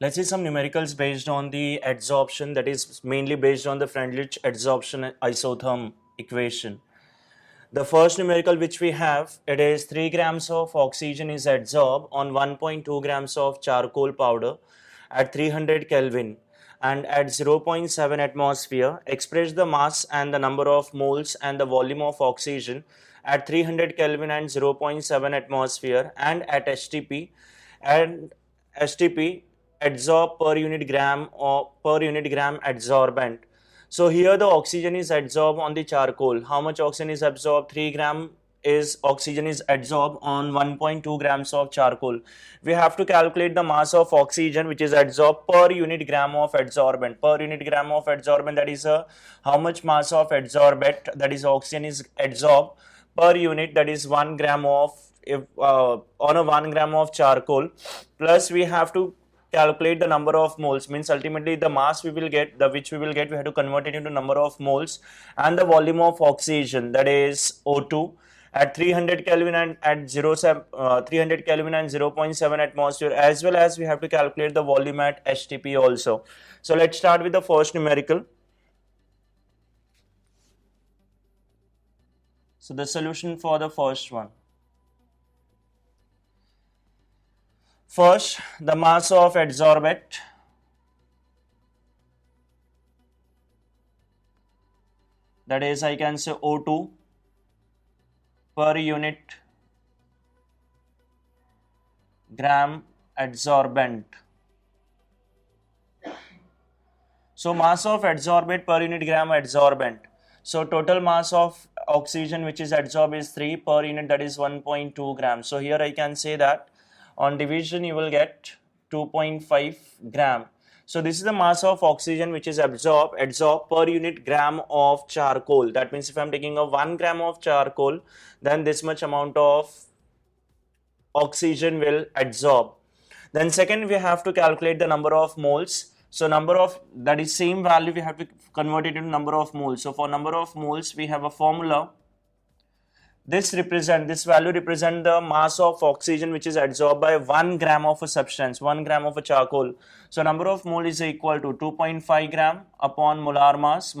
Let's see some numericals based on the adsorption, that is mainly based on the Freundlich adsorption isotherm equation. The first numerical which we have, it is 3 grams of oxygen is adsorbed on 1.2 grams of charcoal powder at 300 Kelvin and at 0.7 atmosphere. Express the mass and the number of moles and the volume of oxygen at 300 Kelvin and 0.7 atmosphere and at STP adsorb per unit gram or per unit gram adsorbent. So here the oxygen is adsorbed on the charcoal. How much oxygen is absorbed? 3 gram is oxygen is adsorbed on 1.2 grams of charcoal. We have to calculate the mass of oxygen which is adsorbed per unit gram of adsorbent. Per unit gram of adsorbent, that is how much mass of adsorbent, that is oxygen, is adsorbed per unit, that is 1 gram of on a 1 gram of charcoal, plus we have to calculate the number of moles, means ultimately the mass we will get, we have to convert it into number of moles, and the volume of oxygen, that is O2 at 300 Kelvin and at 300 Kelvin and 0.7 atmosphere, as well as we have to calculate the volume at HTP also. So let's start with the first numerical. So the solution for the first one. First, the mass of adsorbate, that is I can say O2 per unit gram adsorbent. So mass of adsorbate per unit gram adsorbent. So total mass of oxygen which is adsorbed is 3 per unit, that is 1.2 grams. So here I can say that on division you will get 2.5 gram. So this is the mass of oxygen which is absorbed per unit gram of charcoal. That means if I am taking a 1 gram of charcoal, then this much amount of oxygen will adsorb. Then second, we have to calculate the number of moles. So number of, that is same value, we have to convert it into number of moles. So for number of moles we have a formula. This value represent the mass of oxygen which is adsorbed by 1 gram of a substance, 1 gram of a charcoal. So number of mole is equal to 2.5 gram upon molar mass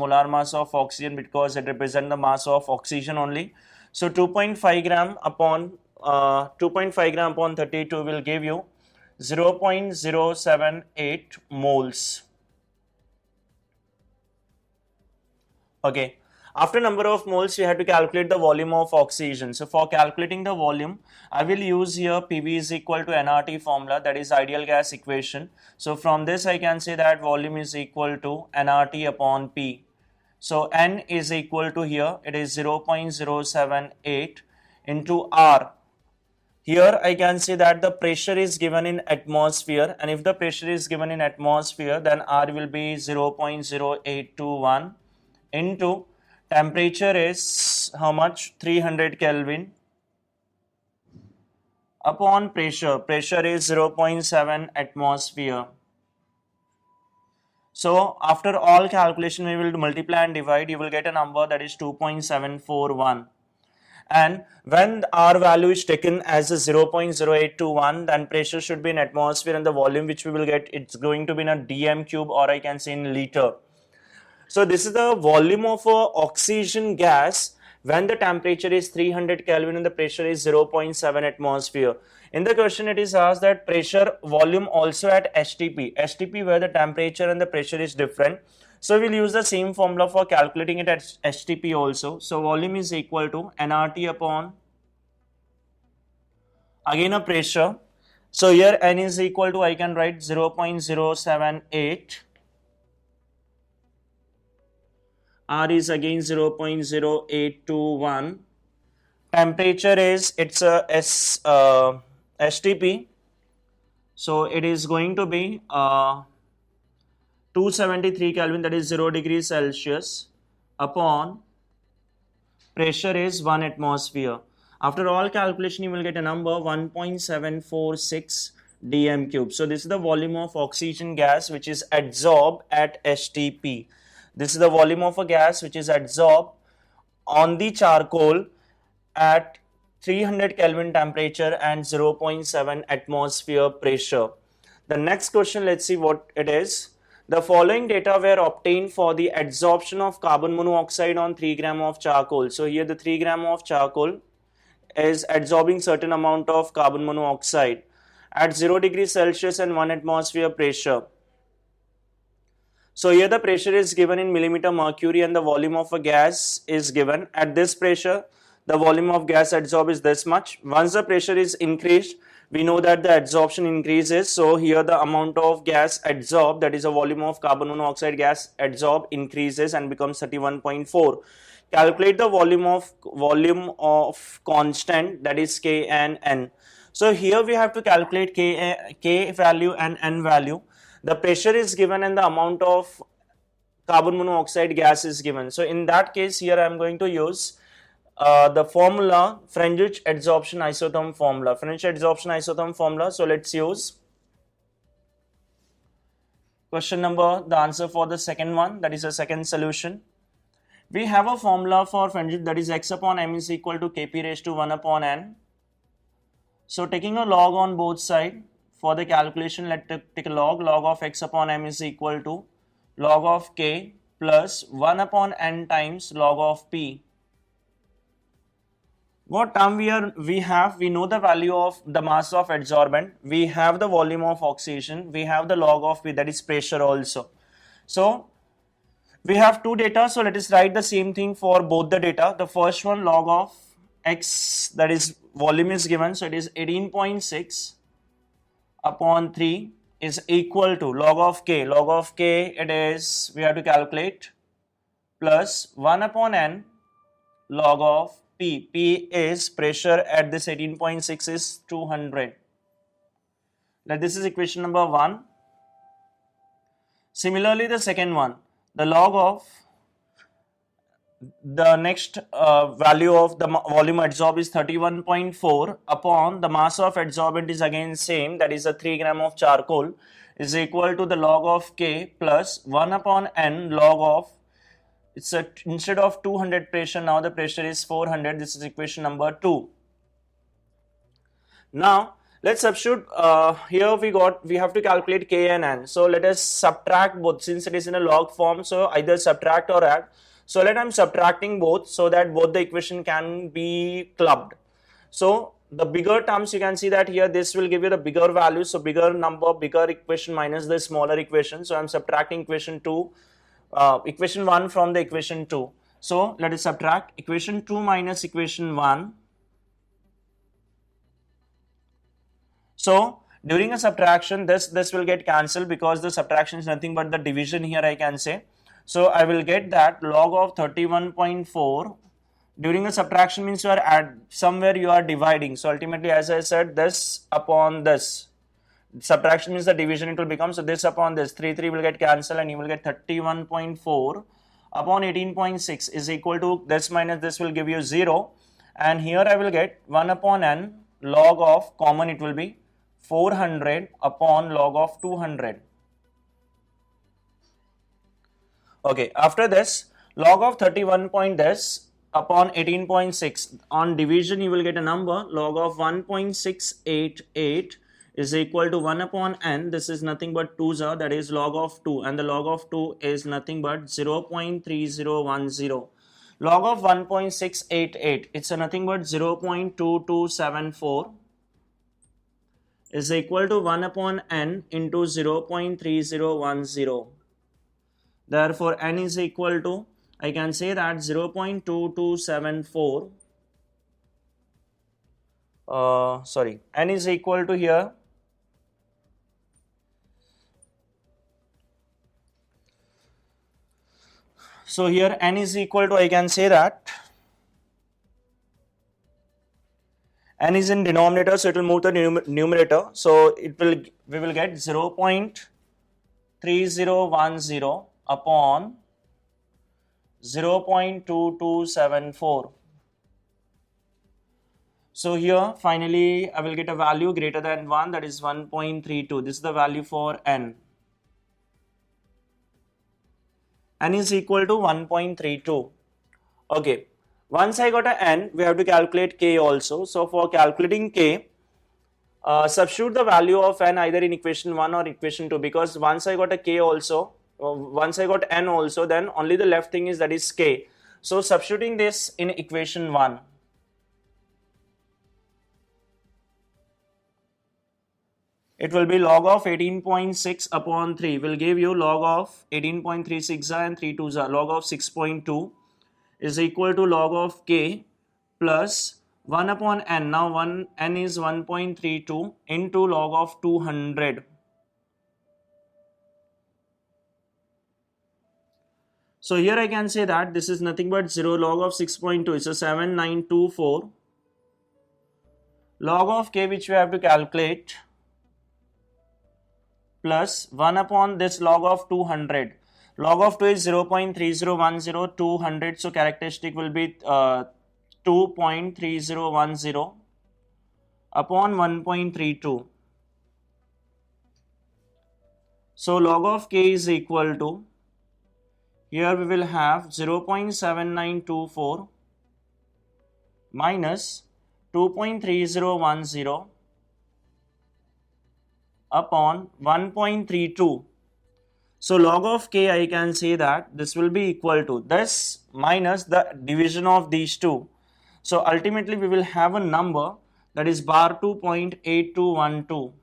of oxygen, because it represents the mass of oxygen only. So 2.5 gram upon 32 will give you 0.078 moles. Okay. After number of moles, we have to calculate the volume of oxygen. So for calculating the volume, I will use here PV is equal to nRT formula, that is ideal gas equation. So from this I can say that volume is equal to nRT upon P. So N is equal to, here it is 0.078 into R. Here I can say that the pressure is given in atmosphere, and if the pressure is given in atmosphere, then R will be 0.0821 into temperature is how much? 300 Kelvin upon pressure is 0.7 atmosphere. So after all calculation we will multiply and divide, you will get a number that is 2.741. And when R value is taken as a 0.0821, then pressure should be in atmosphere, and the volume which we will get, it's going to be in a dm cube, or I can say in liter. So this is the volume of oxygen gas when the temperature is 300 Kelvin and the pressure is 0.7 atmosphere. In the question it is asked that pressure volume also at STP where the temperature and the pressure is different. So we'll use the same formula for calculating it at STP also. So volume is equal to nRT upon, again a pressure. So here N is equal to, I can write 0.078. R is again 0.0821. Temperature is, it's a STP. So it is going to be 273 Kelvin, that is 0 degrees Celsius, upon pressure is 1 atmosphere. After all calculation you will get a number 1.746 dm cube. So this is the volume of oxygen gas which is adsorbed at STP. This is the volume of a gas which is adsorbed on the charcoal at 300 Kelvin temperature and 0.7 atmosphere pressure. The next question, let's see what it is. The following data were obtained for the adsorption of carbon monoxide on 3 gram of charcoal. So here the 3 gram of charcoal is absorbing certain amount of carbon monoxide at 0 degrees Celsius and 1 atmosphere pressure. So here the pressure is given in millimeter mercury and the volume of a gas is given. At this pressure, the volume of gas adsorbed is this much. Once the pressure is increased, we know that the adsorption increases. So here the amount of gas adsorbed, that is a volume of carbon monoxide gas adsorbed, increases and becomes 31.4. Calculate the volume of constant, that is K and N. So here we have to calculate K value and N value. The pressure is given and the amount of carbon monoxide gas is given. So in that case, here I am going to use the formula, French adsorption isotherm formula. French adsorption isotherm formula. So let's use question number, the answer for the second one, that is the second solution. We have a formula for French, that is x upon m is equal to Kp raised to 1 upon n. So taking a log on both sides, for the calculation, let's take a log of x upon m is equal to log of k plus 1 upon n times log of p. What term we have? We know the value of the mass of adsorbent, we have the volume of oxygen, we have the log of p, that is pressure also. So we have two data, so let us write the same thing for both the data. The first one, log of x, that is volume is given, so it is 18.6 upon 3 is equal to log of k. Log of k, it is, we have to calculate, plus 1 upon n log of p. P is pressure at this 18.6 is 200. Now this is equation number 1. Similarly, the second one, the log of the next value of the volume adsorbed is 31.4 upon the mass of adsorbent is again same, that is a 3 gram of charcoal, is equal to the log of k plus 1 upon n log of, it's a, instead of 200 pressure, now the pressure is 400. This is equation number 2. Now let's substitute, here we have to calculate k and n. So let us subtract both, since it is in a log form, so either subtract or add. So let I'm subtracting both so that both the equation can be clubbed. So the bigger terms, you can see that here this will give you the bigger value, so bigger number, bigger equation minus the smaller equation. So I'm subtracting equation 2, equation 1 from the equation 2. So let us subtract equation 2 minus equation 1. So during a subtraction, this will get cancelled because the subtraction is nothing but the division here, I can say. So I will get that log of 31.4. During a subtraction means you are somewhere you are dividing. So ultimately, as I said, this upon this. Subtraction means the division, it will become, so this upon this, 3 will get cancelled and you will get 31.4 upon 18.6 is equal to this minus this will give you 0. And here I will get 1 upon n log of common, it will be 400 upon log of 200. Okay, after this, log of 31 point this upon 18.6, on division you will get a number, log of 1.688 is equal to 1 upon n, this is nothing but 2, that is log of 2, and the log of 2 is nothing but 0.3010. Log of 1.688, it's a nothing but 0.2274 is equal to 1 upon n into 0.3010. Therefore, n is equal to, I can say that 0.2274, n is equal to here, so here n is equal to, I can say that, n is in denominator, so it will move to numerator, so we will get 0.3010 upon 0.2274. So here finally I will get a value greater than 1, that is 1.32. This is the value for n. N is equal to 1.32. Okay, once I got a n, we have to calculate k also. So for calculating k, Substitute the value of n either in equation 1 or equation 2, because once I got a k also, once I got n also, then only the left thing is that is k. So substituting this in equation 1, it will be log of 18.6 upon 3 will give you log of 18.36 and 3 2 log of 6.2 is equal to log of k plus 1 upon n. Now n is 1.32 into log of 200. So here I can say that this is nothing but 0 log of 6.2 is a 7924 log of k, which we have to calculate, plus 1 upon this log of 200. Log of 2 is 0.3010, 200, so characteristic will be 2.3010 upon 1.32. So log of k is equal to, here we will have 0.7924 minus 2.3010 upon 1.32. So log of k, I can say that this will be equal to this minus the division of these two. So ultimately we will have a number that is bar 2.8212.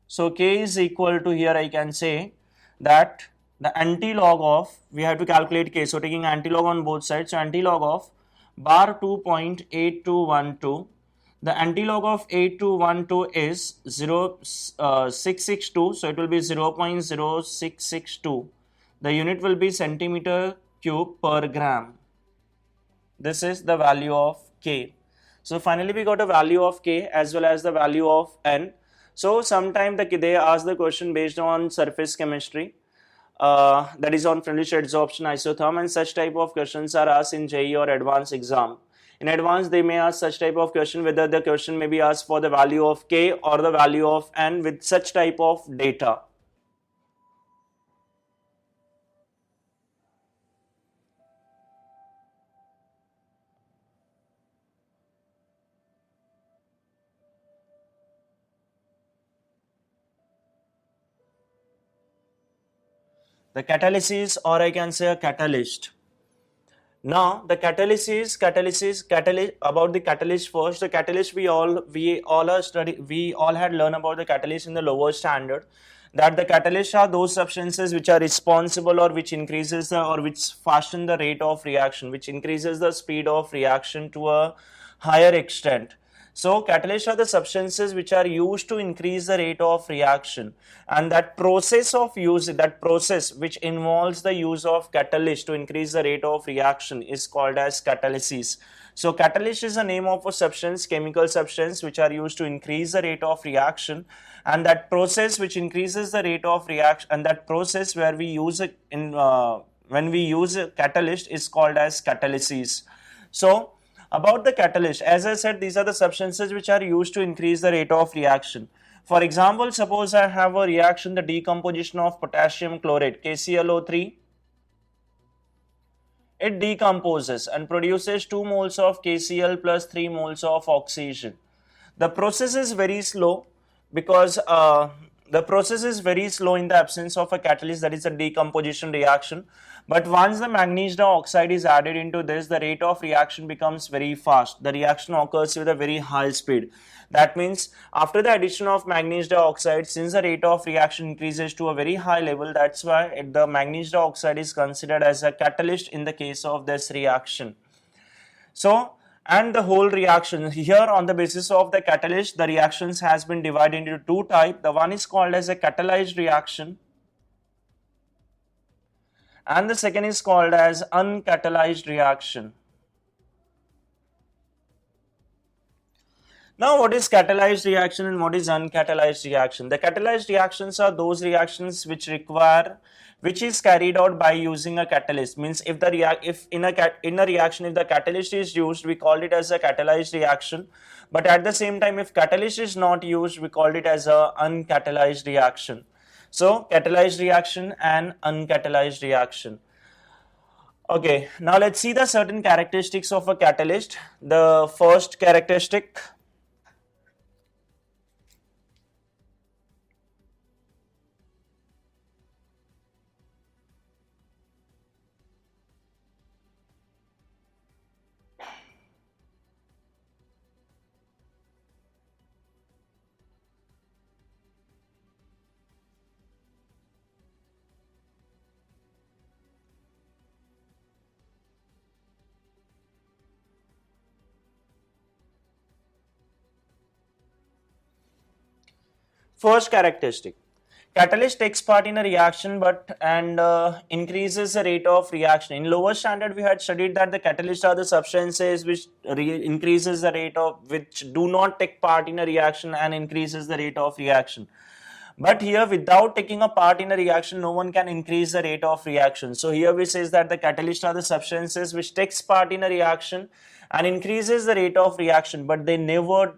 So k is equal to, here I can say that the anti-log of, we have to calculate k, so taking anti-log on both sides, so anti-log of bar 2.8212, the anti-log of 8212 is 0.662, so it will be 0.0662. The unit will be centimeter cube per gram. This is the value of k. So finally we got a value of k as well as the value of n. So sometime they ask the question based on surface chemistry, that is on Freundlich adsorption, isotherm, and such type of questions are asked in JEE or advanced exam. In advance, they may ask such type of question, whether the question may be asked for the value of k or the value of n with such type of data. The catalysis, or I can say a catalyst. Now the catalyst about the catalyst first. The catalyst we all had learned about the catalyst in the lower standard, that the catalysts are those substances which are responsible or which increases the, or which fasten the rate of reaction, which increases the speed of reaction to a higher extent. So catalysts are the substances which are used to increase the rate of reaction, and that process which involves the use of catalyst to increase the rate of reaction is called as catalysis. So catalyst is the name of a substance, chemical substance, which are used to increase the rate of reaction, and that process which increases the rate of reaction, and that process where we use it in when we use a catalyst is called as catalysis. So about the catalyst, as I said, these are the substances which are used to increase the rate of reaction. For example, suppose I have a reaction, the decomposition of potassium chlorate, KClO3. It decomposes and produces 2 moles of KCl plus 3 moles of oxygen. The process is very slow because the process is very slow in the absence of a catalyst, that is a decomposition reaction. But once the magnesium dioxide is added into this, the rate of reaction becomes very fast. The reaction occurs with a very high speed. That means after the addition of magnesium dioxide, since the rate of reaction increases to a very high level, that's why the magnesium dioxide is considered as a catalyst in the case of this reaction. So, and the whole reaction here, on the basis of the catalyst, the reactions has been divided into two types. The one is called as a catalyzed reaction, and the second is called as uncatalyzed reaction. Now, what is catalyzed reaction and what is uncatalyzed reaction? The catalyzed reactions are those reactions which is carried out by using a catalyst. Means if the in a reaction, if the catalyst is used, we call it as a catalyzed reaction. But at the same time, if catalyst is not used, we call it as a uncatalyzed reaction. So catalyzed reaction and uncatalyzed reaction. Okay, now let's see the certain characteristics of a catalyst. The first characteristic. First characteristic. Catalyst takes part in a reaction but increases the rate of reaction. In lower standard, we had studied that the catalysts are the substances which increases the rate of which do not take part in a reaction and increases the rate of reaction. But here, without taking a part in a reaction, no one can increase the rate of reaction. So here we says that the catalysts are the substances which takes part in a reaction and increases the rate of reaction, but they never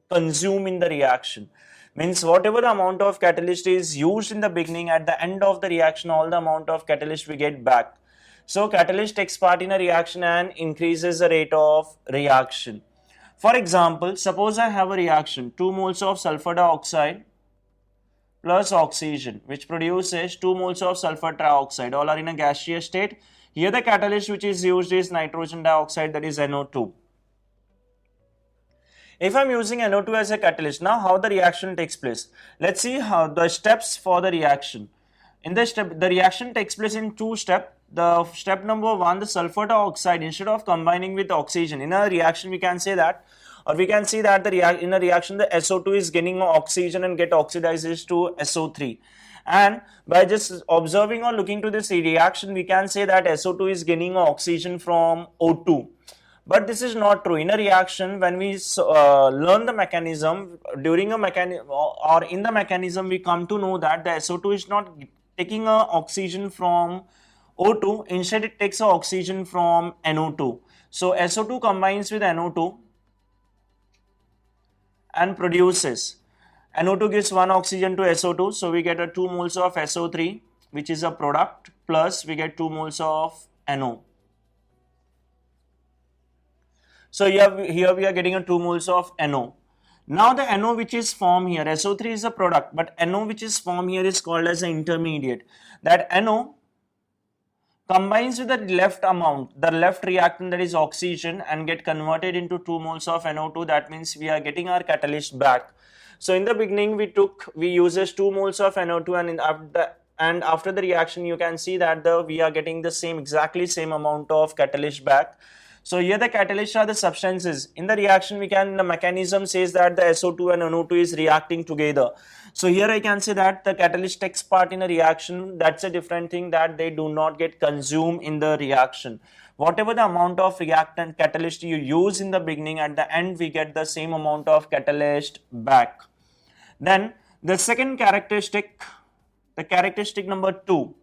consume in the reaction. Means whatever the amount of catalyst is used in the beginning, at the end of the reaction, all the amount of catalyst we get back. So catalyst takes part in a reaction and increases the rate of reaction. For example, suppose I have a reaction, 2 moles of sulfur dioxide plus oxygen, which produces 2 moles of sulfur trioxide. All are in a gaseous state. Here the catalyst which is used is nitrogen dioxide, that is NO2. If I'm using NO2 as a catalyst, now how the reaction takes place? Let's see how the steps for the reaction. In the step, the reaction takes place in two steps. The step number one, the sulfur dioxide, instead of combining with oxygen, in a reaction we can say that, or we can see that in a reaction the SO2 is gaining oxygen and get oxidizes to SO3. And by just observing or looking to this reaction, we can say that SO2 is gaining oxygen from O2. But this is not true. In a reaction, when we learn the mechanism, during a mechanism or in the mechanism, we come to know that the SO2 is not taking oxygen from O2, instead it takes oxygen from NO2. So SO2 combines with NO2 and produces. NO2 gives 1 oxygen to SO2, so we get a 2 moles of SO3, which is a product, plus we get 2 moles of NO. So here we are getting a 2 moles of NO. Now the NO which is formed here, SO3 is a product, but NO which is formed here is called as an intermediate. That NO combines with the left reactant, that is oxygen, and get converted into 2 moles of NO2. That means we are getting our catalyst back. So in the beginning we uses 2 moles of NO2, and after the reaction you can see that we are getting the exactly same amount of catalyst back. So here the catalysts are the substances. In the reaction the mechanism says that the SO2 and NO2 is reacting together. So here I can say that the catalyst takes part in a reaction. That's a different thing, that they do not get consumed in the reaction. Whatever the amount of reactant catalyst you use in the beginning, at the end we get the same amount of catalyst back. Then the second characteristic, the characteristic number 2.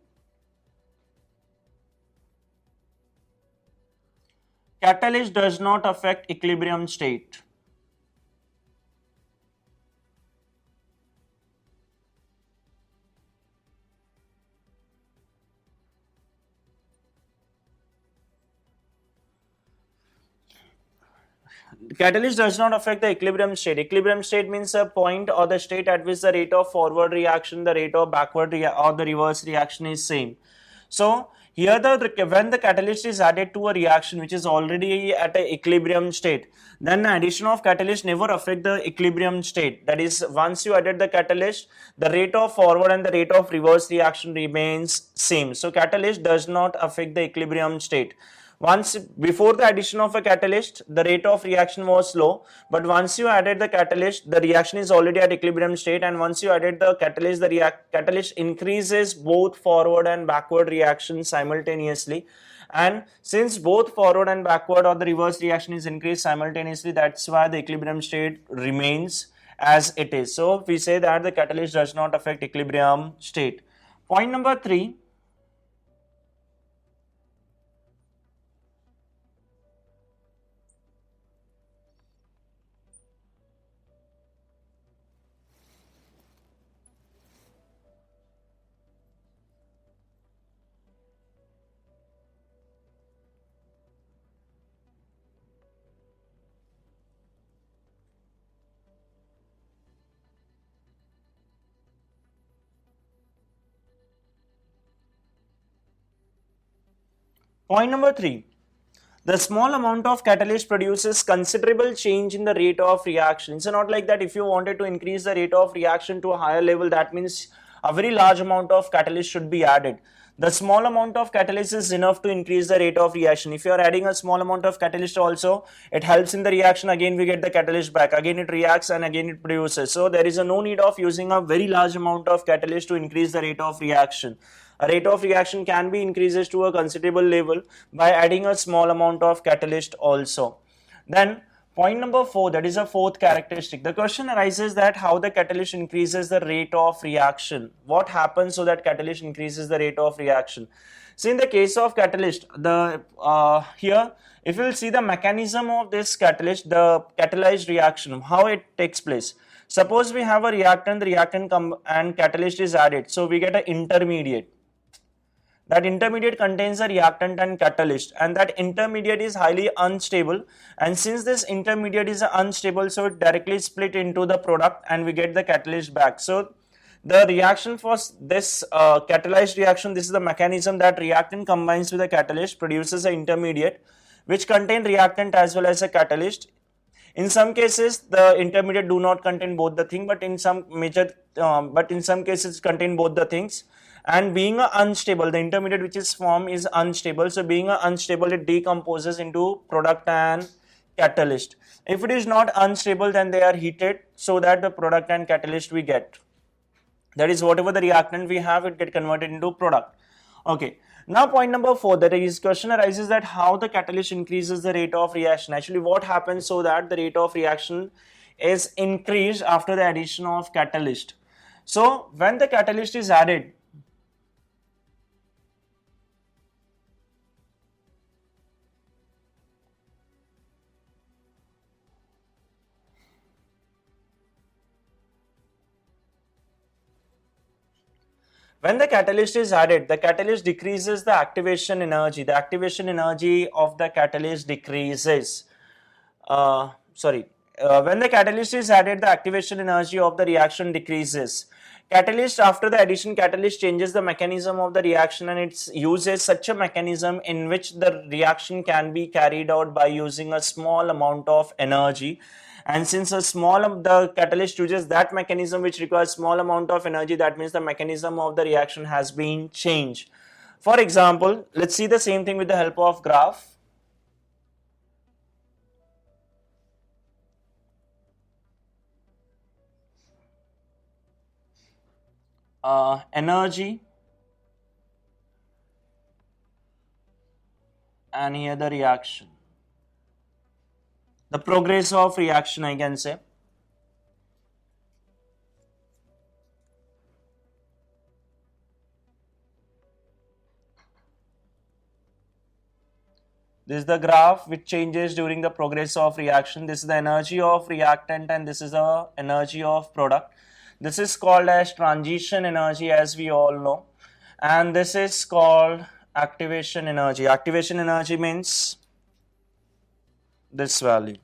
Catalyst does not affect equilibrium state. Catalyst does not affect the equilibrium state. Equilibrium state means a point or the state at which the rate of forward reaction, the rate of backward or the reverse reaction is same. So here when the catalyst is added to a reaction which is already at a equilibrium state, then the addition of catalyst never affect the equilibrium state. That is, once you added the catalyst, the rate of forward and the rate of reverse reaction remains same. So catalyst does not affect the equilibrium state. Once before the addition of a catalyst, the rate of reaction was low, but once you added the catalyst, the reaction is already at equilibrium state, and once you added the catalyst, the catalyst increases both forward and backward reactions simultaneously. And since both forward and backward or the reverse reaction is increased simultaneously, that's why the equilibrium state remains as it is. So we say that the catalyst does not affect equilibrium state. Point number 3. Point number 3. The small amount of catalyst produces considerable change in the rate of reaction. It's not like that if you wanted to increase the rate of reaction to a higher level, that means a very large amount of catalyst should be added. The small amount of catalyst is enough to increase the rate of reaction. If you are adding a small amount of catalyst also, it helps in the reaction. Again, we get the catalyst back. Again, it reacts and again it produces. So there is no need of using a very large amount of catalyst to increase the rate of reaction. A rate of reaction can be increases to a considerable level by adding a small amount of catalyst also. Then point number 4, that is a fourth characteristic. The question arises that how the catalyst increases the rate of reaction. What happens so that catalyst increases the rate of reaction? So in the case of catalyst, here if you will see the mechanism of this catalyst, the catalyzed reaction, how it takes place. Suppose we have a reactant, the reactant and catalyst is added, so we get an intermediate. That intermediate contains a reactant and catalyst, and that intermediate is highly unstable, and since this intermediate is unstable, so it directly split into the product and we get the catalyst back. So the reaction for this catalyzed reaction, this is the mechanism that reactant combines with the catalyst, produces an intermediate which contain reactant as well as a catalyst. In some cases the intermediate do not contain both the thing, but in some cases contain both the things. And being unstable, the intermediate which is formed is unstable, so being unstable, it decomposes into product and catalyst. If it is not unstable, then they are heated so that the product and catalyst we get, that is whatever the reactant we have, it get converted into product. Okay, now point number 4, that is question arises that how the catalyst increases the rate of reaction. Actually what happens so that the rate of reaction is increased after the addition of catalyst. So when the catalyst is added, when the catalyst is added, the catalyst decreases the activation energy. The activation energy of the catalyst decreases. When the catalyst is added, the activation energy of the reaction decreases. Catalyst, after the addition, catalyst changes the mechanism of the reaction, and it uses such a mechanism in which the reaction can be carried out by using a small amount of energy. And since the catalyst uses that mechanism which requires small amount of energy, that means the mechanism of the reaction has been changed. For example, let's see the same thing with the help of graph. Energy, and here the reaction, the progress of reaction, I can say. This is the graph which changes during the progress of reaction. This is the energy of reactant and this is the energy of product. This is called as transition energy, as we all know, and this is called activation energy. Activation energy means this value.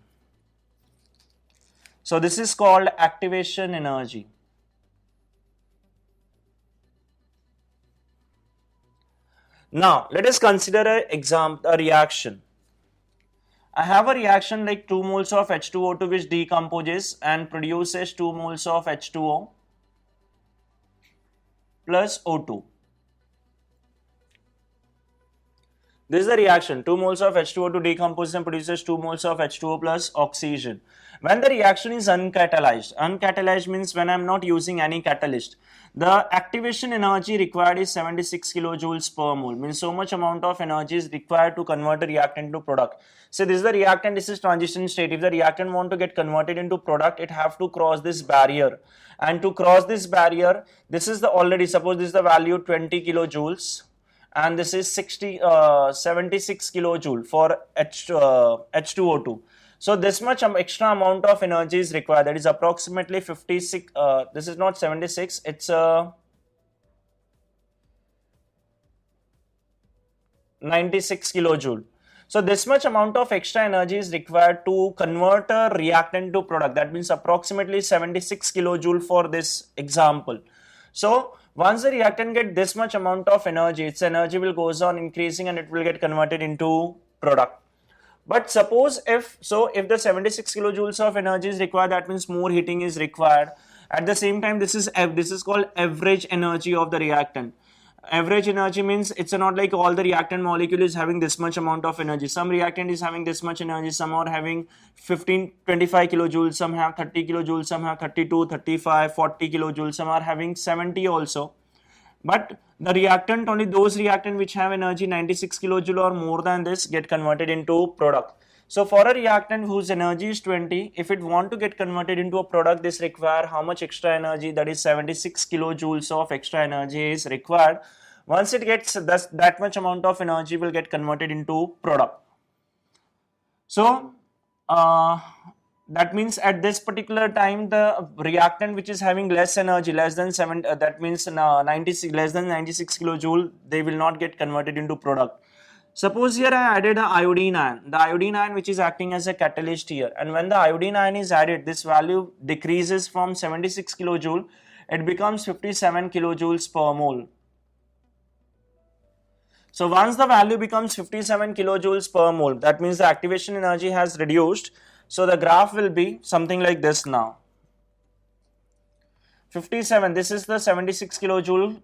So this is called activation energy. Now let us consider a reaction. I have a reaction like 2 moles of H2O2 which decomposes and produces 2 moles of H2O plus O2. This is the reaction. 2 moles of H2O2 decomposes and produces 2 moles of H2O plus oxygen. When the reaction is uncatalyzed means when I am not using any catalyst, the activation energy required is 76 kilojoules per mole, means so much amount of energy is required to convert the reactant to product. So this is the reactant, this is transition state. If the reactant want to get converted into product, it have to cross this barrier. And to cross this barrier, this is the already, suppose this is the value 20 kilojoules. And this is 76 kilojoule for H2O2. So this much extra amount of energy is required, that is approximately 56, this is not 76, it's 96 kilojoule. So this much amount of extra energy is required to convert a reactant to product, that means approximately 76 kilojoule for this example. So Once the reactant get this much amount of energy, its energy will goes on increasing and it will get converted into product. But suppose if the 76 kilojoules of energy is required, that means more heating is required. At the same time, this is called average energy of the reactant. Average energy means it's not like all the reactant molecule is having this much amount of energy. Some reactant is having this much energy, some are having 15, 25 kilojoules, some have 30 kilojoules, some have 32, 35, 40 kilojoules, some are having 70 also. But the reactant, only those reactant which have energy 96 kilojoule or more than this get converted into product. So for a reactant whose energy is 20, if it want to get converted into a product, this require how much extra energy? That is 76 kilojoules of extra energy is required. Once it gets that much amount of energy will get converted into product. So that means at this particular time the reactant which is having less energy, less than 7, that means 96, less than 96 kilojoule, they will not get converted into product. Suppose here I added a iodine ion, the iodine ion which is acting as a catalyst here, and when the iodine ion is added, this value decreases from 76 kilojoule, it becomes 57 kilojoules per mole. So once the value becomes 57 kilojoules per mole, that means the activation energy has reduced. So the graph will be something like this now. 57, this is the 76 kilojoule.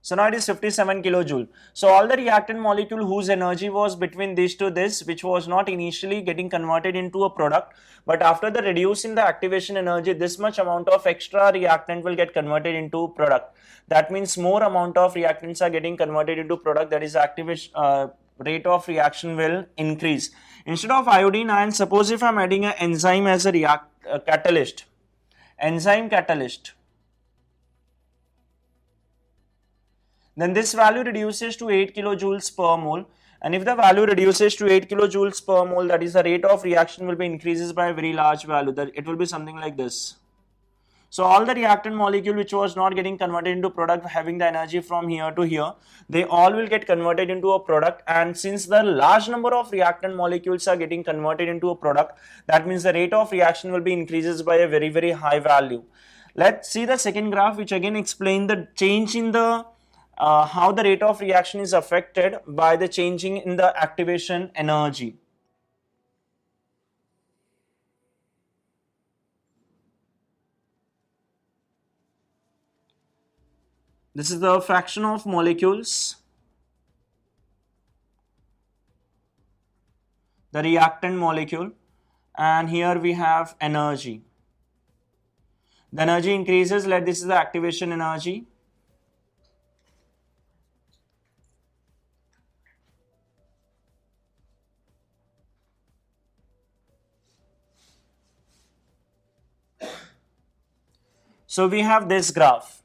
So now it is 57 kilojoule. So all the reactant molecule whose energy was between this to this, which was not initially getting converted into a product, but after the reducing the activation energy, this much amount of extra reactant will get converted into product. That means more amount of reactants are getting converted into product, that is activation rate of reaction will increase. Instead of iodine ion, suppose if I am adding an enzyme as a catalyst, enzyme catalyst, then this value reduces to 8 kilojoules per mole, and if the value reduces to 8 kilojoules per mole, that is the rate of reaction will be increases by a very large value, that it will be something like this. So all the reactant molecule which was not getting converted into product, having the energy from here to here, they all will get converted into a product. And since the large number of reactant molecules are getting converted into a product, that means the rate of reaction will be increases by a very, very high value. Let's see the second graph, which again explain the change in the how the rate of reaction is affected by the changing in the activation energy. This is the fraction of molecules, the reactant molecule, and here we have energy. The energy increases, like this is the activation energy. So we have this graph.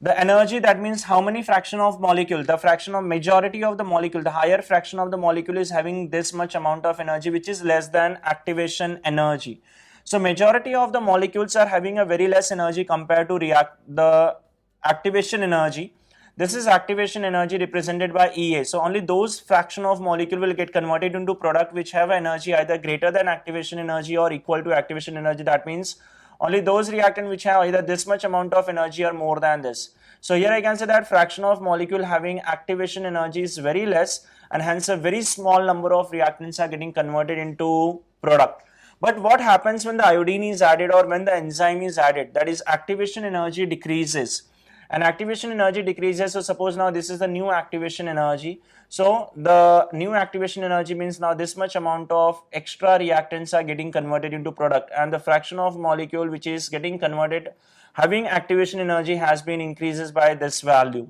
The energy, that means how many fraction of molecule, the fraction of majority of the molecule, the higher fraction of the molecule is having this much amount of energy, which is less than activation energy. So majority of the molecules are having a very less energy compared to the activation energy. This is activation energy represented by EA. So only those fraction of molecule will get converted into product which have energy either greater than activation energy or equal to activation energy. That means only those reactants which have either this much amount of energy or more than this. So here I can say that fraction of molecule having activation energy is very less, and hence a very small number of reactants are getting converted into product. But what happens when the iodine is added or when the enzyme is added? That is, activation energy decreases. And activation energy decreases. So suppose now this is the new activation energy. So the new activation energy means now this much amount of extra reactants are getting converted into product, and the fraction of molecule which is getting converted having activation energy has been increases by this value.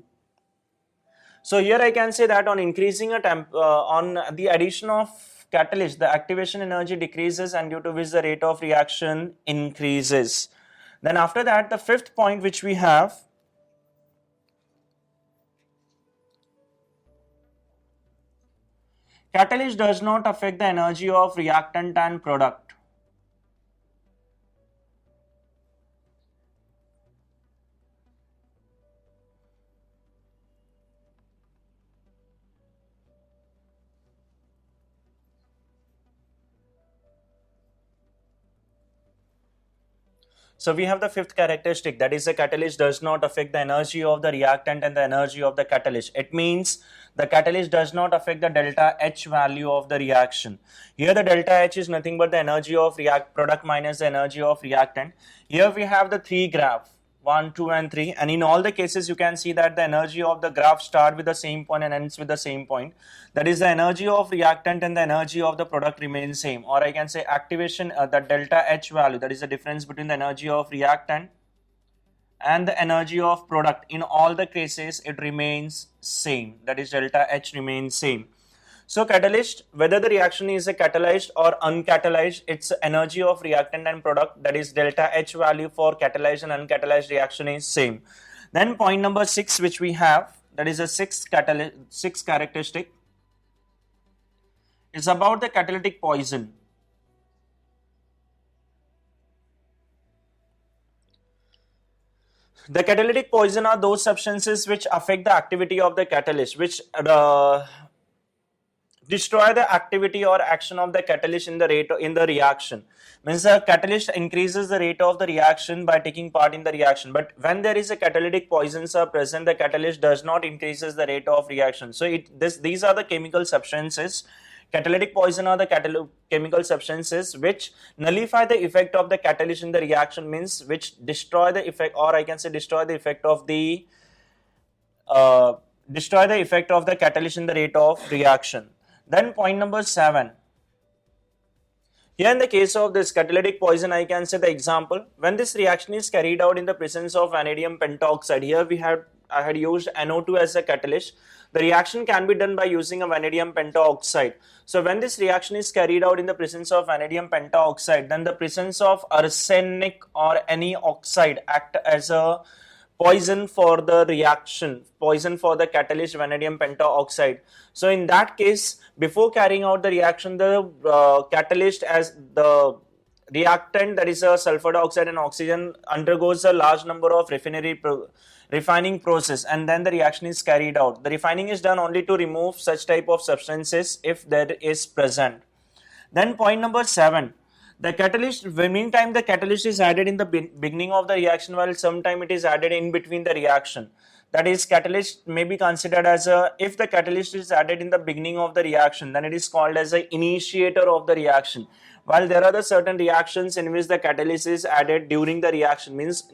So here I can say that on increasing on the addition of catalyst, the activation energy decreases, and due to which the rate of reaction increases. Then after that, the fifth point which we have, catalyst does not affect the energy of reactant and product. So we have the fifth characteristic, that is the catalyst does not affect the energy of the reactant and the energy of the catalyst. It means the catalyst does not affect the delta H value of the reaction. Here the delta H is nothing but the energy of product minus the energy of reactant. Here we have the three graph, 1, 2 and 3, and in all the cases you can see that the energy of the graph start with the same point and ends with the same point. That is, the energy of reactant and the energy of the product remains same, or I can say activation, the delta H value, that is the difference between the energy of reactant and the energy of product. In all the cases it remains same, that is delta H remains same. So catalyst, whether the reaction is a catalyzed or uncatalyzed, its energy of reactant and product, that is delta H value for catalyzed and uncatalyzed reaction is same. Then point number 6 which we have, that is a sixth characteristic, is about the catalytic poison. The catalytic poison are those substances which affect the activity of the catalyst, which destroy the activity or action of the catalyst in the reaction. Means the catalyst increases the rate of the reaction by taking part in the reaction, but when there is a catalytic poisons are present, the catalyst does not increases the rate of reaction. So these are the chemical substances. Catalytic poison are the chemical substances which nullify the effect of the catalyst in the reaction, means which destroy the effect, or I can say destroy the effect of the catalyst in the rate of reaction. Then point number 7. Here in the case of this catalytic poison, I can say the example, when this reaction is carried out in the presence of vanadium pentoxide, here I had used NO2 as a catalyst. The reaction can be done by using a vanadium pentoxide. So when this reaction is carried out in the presence of vanadium pentoxide, then the presence of arsenic or any oxide act as a poison for the reaction, poison for the catalyst vanadium pentoxide. So in that case, before carrying out the reaction, the catalyst as the reactant, that is a sulfur dioxide and oxygen, undergoes a large number of refining process, and then the reaction is carried out. The refining is done only to remove such type of substances if there is present. Then point number 7. The catalyst, meantime the catalyst is added in the beginning of the reaction, while sometime it is added in between the reaction. That is, catalyst may be considered as if the catalyst is added in the beginning of the reaction, then it is called as an initiator of the reaction. While there are the certain reactions in which the catalyst is added during the reaction, means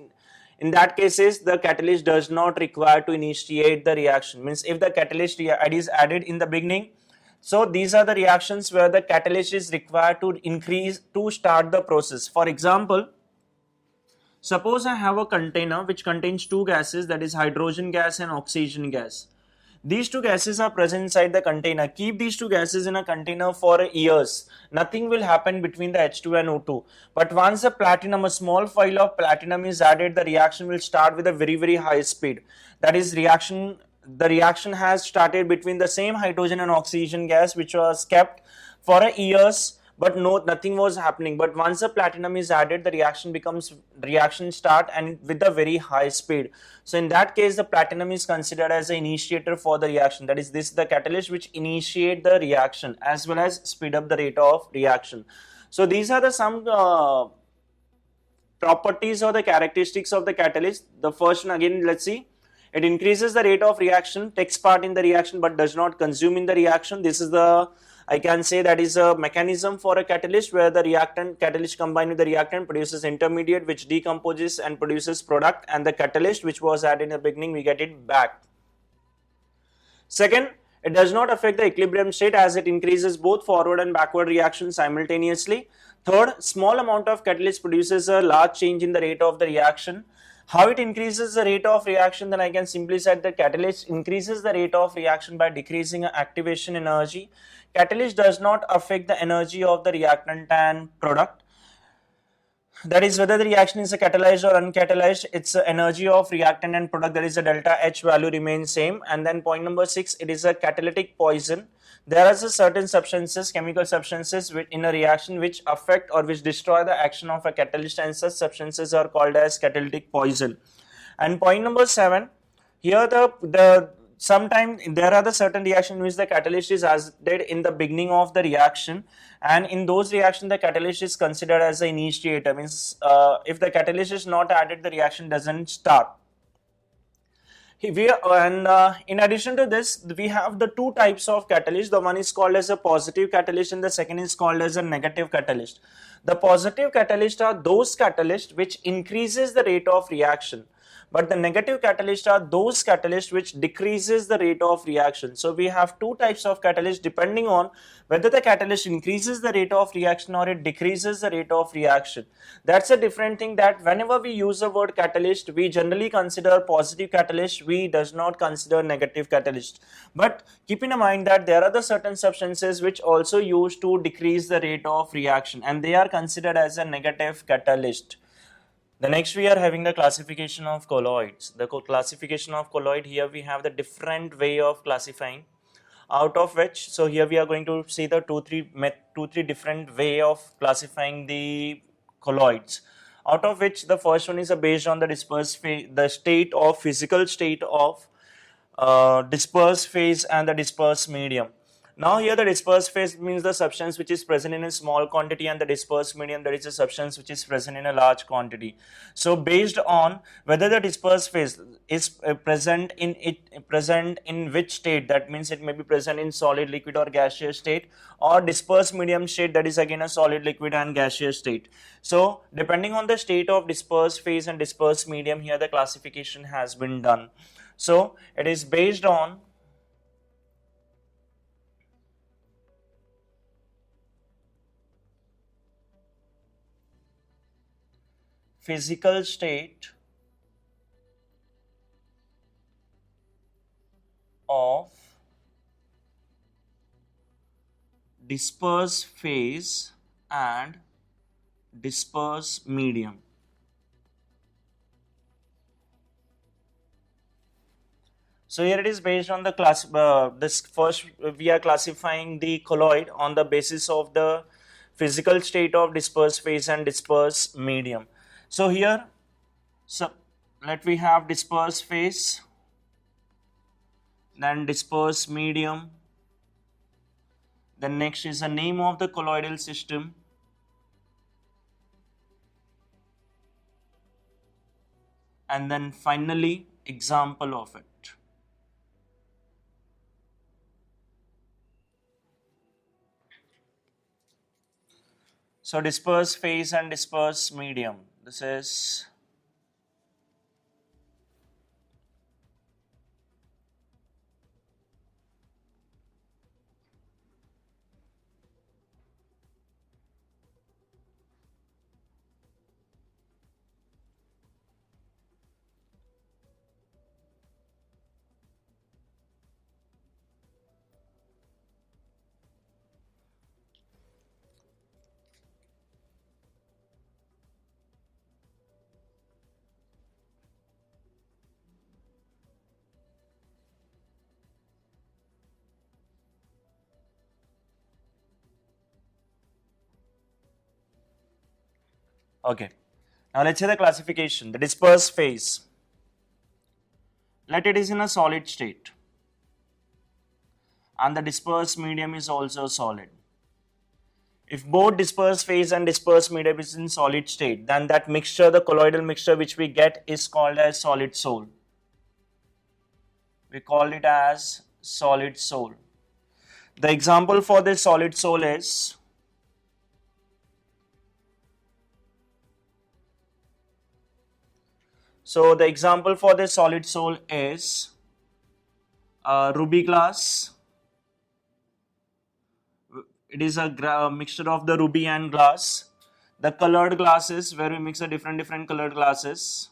in that cases the catalyst does not require to initiate the reaction. Means if the catalyst is added in the beginning, so these are the reactions where the catalyst is required to start the process. For example, suppose I have a container which contains two gases, that is hydrogen gas and oxygen gas. These two gases are present inside the container. Keep these two gases in a container for years. Nothing will happen between the H2 and O2. But once a small file of platinum is added, the reaction will start with a very high speed. That is, the reaction has started between the same hydrogen and oxygen gas which was kept for years, but nothing was happening. But once the platinum is added, the reaction start and with a very high speed. So in that case, the platinum is considered as an initiator for the reaction. That is, this the catalyst which initiate the reaction as well as speed up the rate of reaction. So these are the some properties or the characteristics of the catalyst. The first one, again, let's see. It increases the rate of reaction, takes part in the reaction but does not consume in the reaction. This is the, I can say, that is a mechanism for a catalyst where the catalyst combined with the reactant produces intermediate which decomposes and produces product, and the catalyst which was added in the beginning, we get it back. Second, it does not affect the equilibrium state as it increases both forward and backward reactions simultaneously. Third, small amount of catalyst produces a large change in the rate of the reaction. How it increases the rate of reaction? Then I can simply say that catalyst increases the rate of reaction by decreasing activation energy. Catalyst does not affect the energy of the reactant and product. That is, whether the reaction is a catalyzed or uncatalyzed, its energy of reactant and product, that is the delta H value, remains same. And then point number 6, it is a catalytic poison. There are certain substances, chemical substances in a reaction which affect or which destroy the action of a catalyst, and such substances are called as catalytic poison. And point number 7, here the sometimes there are the certain reaction which the catalyst is added in the beginning of the reaction, and in those reaction the catalyst is considered as the initiator. Means if the catalyst is not added, the reaction doesn't start. In addition to this, we have the two types of catalyst. The one is called as a positive catalyst and the second is called as a negative catalyst. The positive catalyst are those catalysts which increases the rate of reaction, but the negative catalysts are those catalysts which decreases the rate of reaction. So we have two types of catalyst depending on whether the catalyst increases the rate of reaction or it decreases the rate of reaction. That's a different thing, that whenever we use the word catalyst, we generally consider positive catalyst, we does not consider negative catalyst. But keep in mind that there are the certain substances which also used to decrease the rate of reaction and they are considered as a negative catalyst. The next we are having the classification of colloids. The classification of colloid, here we have the different way of classifying, out of which, so here we are going to see the two three different way of classifying the colloids, out of which the first one is based on the dispersed phase, the state of physical state of dispersed phase and the dispersed medium. Now here the dispersed phase means the substance which is present in a small quantity, and the dispersed medium, that is a substance which is present in a large quantity. So based on whether the dispersed phase is present in which state, that means it may be present in solid, liquid or gaseous state, or dispersed medium state, that is again a solid, liquid and gaseous state. So depending on the state of dispersed phase and dispersed medium, here the classification has been done. So it is based on physical state of dispersed phase and dispersed medium. So here it is based on the class. This first we are classifying the colloid on the basis of the physical state of dispersed phase and dispersed medium. So here, so let we have dispersed phase, then dispersed medium, then next is the name of the colloidal system, and then finally example of it. So dispersed phase and dispersed medium, this is okay. Now let's say the classification. The dispersed phase, let it is in a solid state, and the dispersed medium is also solid. If both dispersed phase and dispersed medium is in solid state, then that mixture, the colloidal mixture which we get, is called as solid sol. We call it as solid sol. The example for this solid sol is the example for this solid sol is ruby glass. It is a mixture of the ruby and glass. The colored glasses, where we mix a different colored glasses,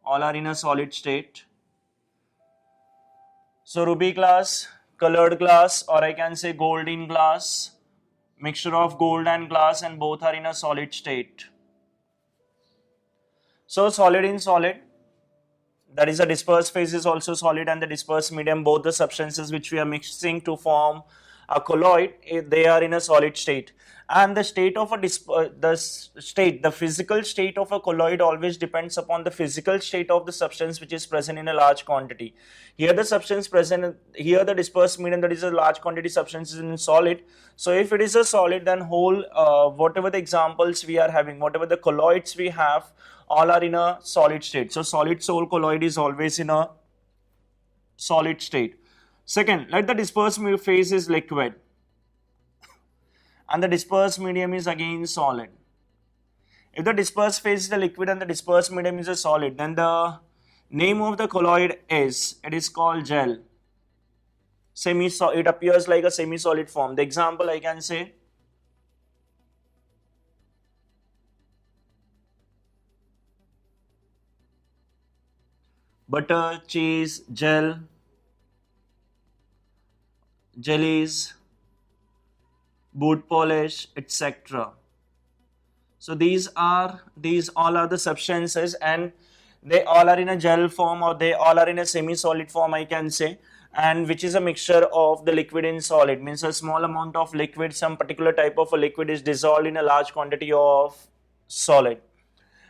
all are in a solid state. So ruby glass, colored glass, or I can say gold in glass, mixture of gold and glass, and both are in a solid state. So solid in solid, that is the dispersed phase is also solid, and the dispersed medium, both the substances which we are mixing to form A colloid, they are in a solid state, and the state of a the physical state of a colloid always depends upon the physical state of the substance which is present in a large quantity. Here the substance present, here the dispersed medium, that is a large quantity substance, is in solid. So if it is a solid, then whole whatever the examples we are having, whatever the colloids we have, all are in a solid state. So solid sole colloid is always in a solid state. Second, let the dispersed phase is liquid and the dispersed medium is again solid. If the dispersed phase is the liquid and the dispersed medium is a solid, then the name of the colloid is, it is called gel. It appears like a semi-solid form. The example I can say, butter, cheese, gel, jellies, boot polish, etc. So these all are the substances, and they all are in a gel form, or they all are in a semi-solid form, I can say, and which is a mixture of the liquid in solid. Means a small amount of liquid, some particular type of a liquid is dissolved in a large quantity of solid.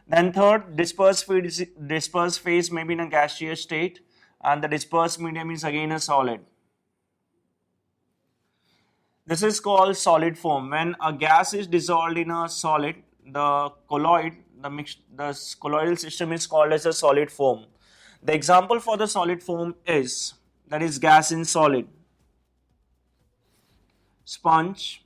Then third, dispersed phase may be in a gaseous state, and the dispersed medium is again a solid. This is called solid form. When a gas is dissolved in a solid, the colloid, the colloidal system is called as a solid form. The example for the solid form is, that is gas in solid. Sponge.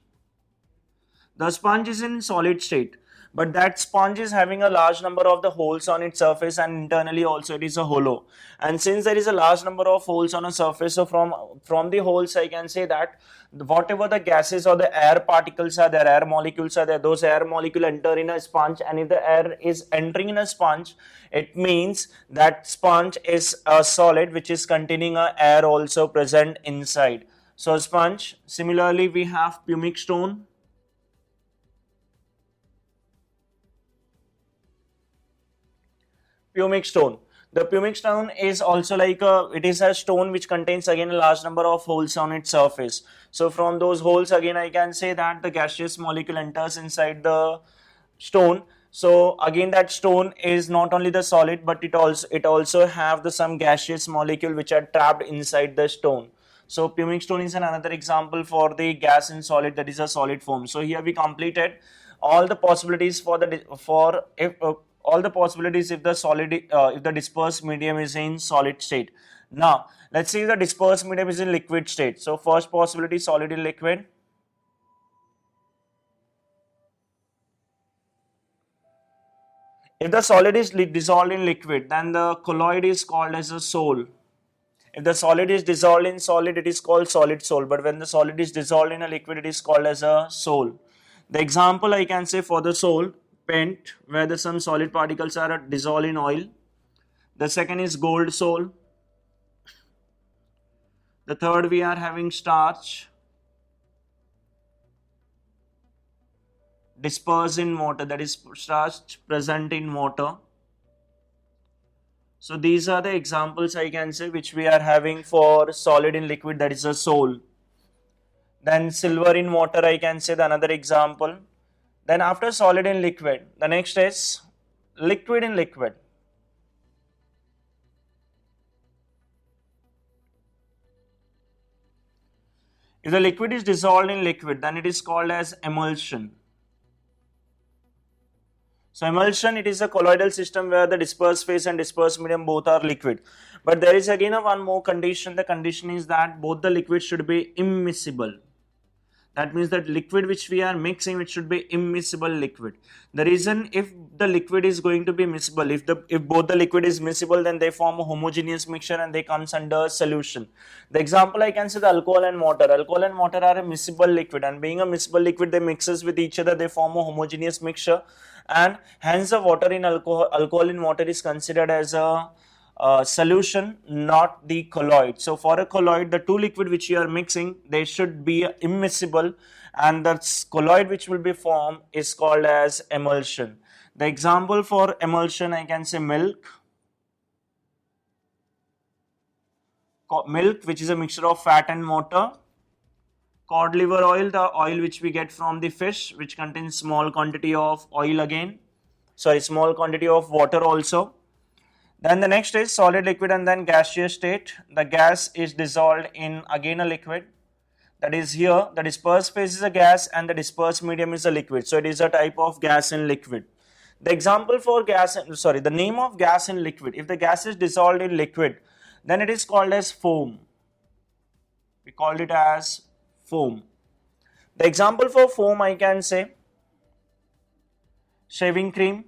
The sponge is in solid state, but that sponge is having a large number of the holes on its surface, and internally also it is a hollow. And since there is a large number of holes on a surface, so from the holes I can say that whatever the gases or the air particles are there, air molecules are there, those air molecules enter in a sponge, and if the air is entering in a sponge, it means that sponge is a solid which is containing a air also present inside. So sponge. Similarly, we have pumic stone. Pumic stone. The pumic stone is also like it is a stone which contains again a large number of holes on its surface. So from those holes again I can say that the gaseous molecule enters inside the stone. So again that stone is not only the solid, but it also have the some gaseous molecule which are trapped inside the stone. So pumic stone is another example for the gas in solid, that is a solid form. So here we completed all the possibilities for all the possibilities if the dispersed medium is in solid state. Now let's see if the dispersed medium is in liquid state. So first possibility, solid in liquid. If the solid is dissolved in liquid, then the colloid is called as a sole. If the solid is dissolved in solid, it is called solid sole, but when the solid is dissolved in a liquid, it is called as a sole. The example I can say for the sole, paint, where the some solid particles are dissolved in oil. The second is gold sole. The third we are having starch, dispersed in water, that is starch present in water. So these are the examples I can say which we are having for solid in liquid, that is a sole. Then silver in water I can say the another example. Then after solid in liquid, the next is liquid in liquid. If the liquid is dissolved in liquid, then it is called as emulsion. So emulsion, it is a colloidal system where the dispersed phase and dispersed medium both are liquid. But there is again one more condition. The condition is that both the liquids should be immiscible. That means that liquid which we are mixing, it should be immiscible liquid. The reason, if the liquid is going to be miscible, if both the liquid is miscible, then they form a homogeneous mixture and they comes under solution. The example I can say the alcohol and water. Alcohol and water are a miscible liquid, and being a miscible liquid, they mixes with each other, they form a homogeneous mixture, and hence the water in alcohol in water is considered as a solution, not the colloid. So for a colloid, the two liquid which you are mixing, they should be immiscible, and the colloid which will be formed is called as emulsion. The example for emulsion, I can say milk, which is a mixture of fat and water, Cod liver oil, the oil which we get from the fish, which contains small quantity of oil again. Sorry, small quantity of water also. Then the next is solid, liquid, and then gaseous state. The gas is dissolved in again a liquid. That is here, the dispersed phase is a gas and the dispersed medium is a liquid. So it is a type of gas and liquid. The example for gas, the name of gas and liquid. If the gas is dissolved in liquid, then it is called as foam. We called it as foam. The example for foam, I can say shaving cream,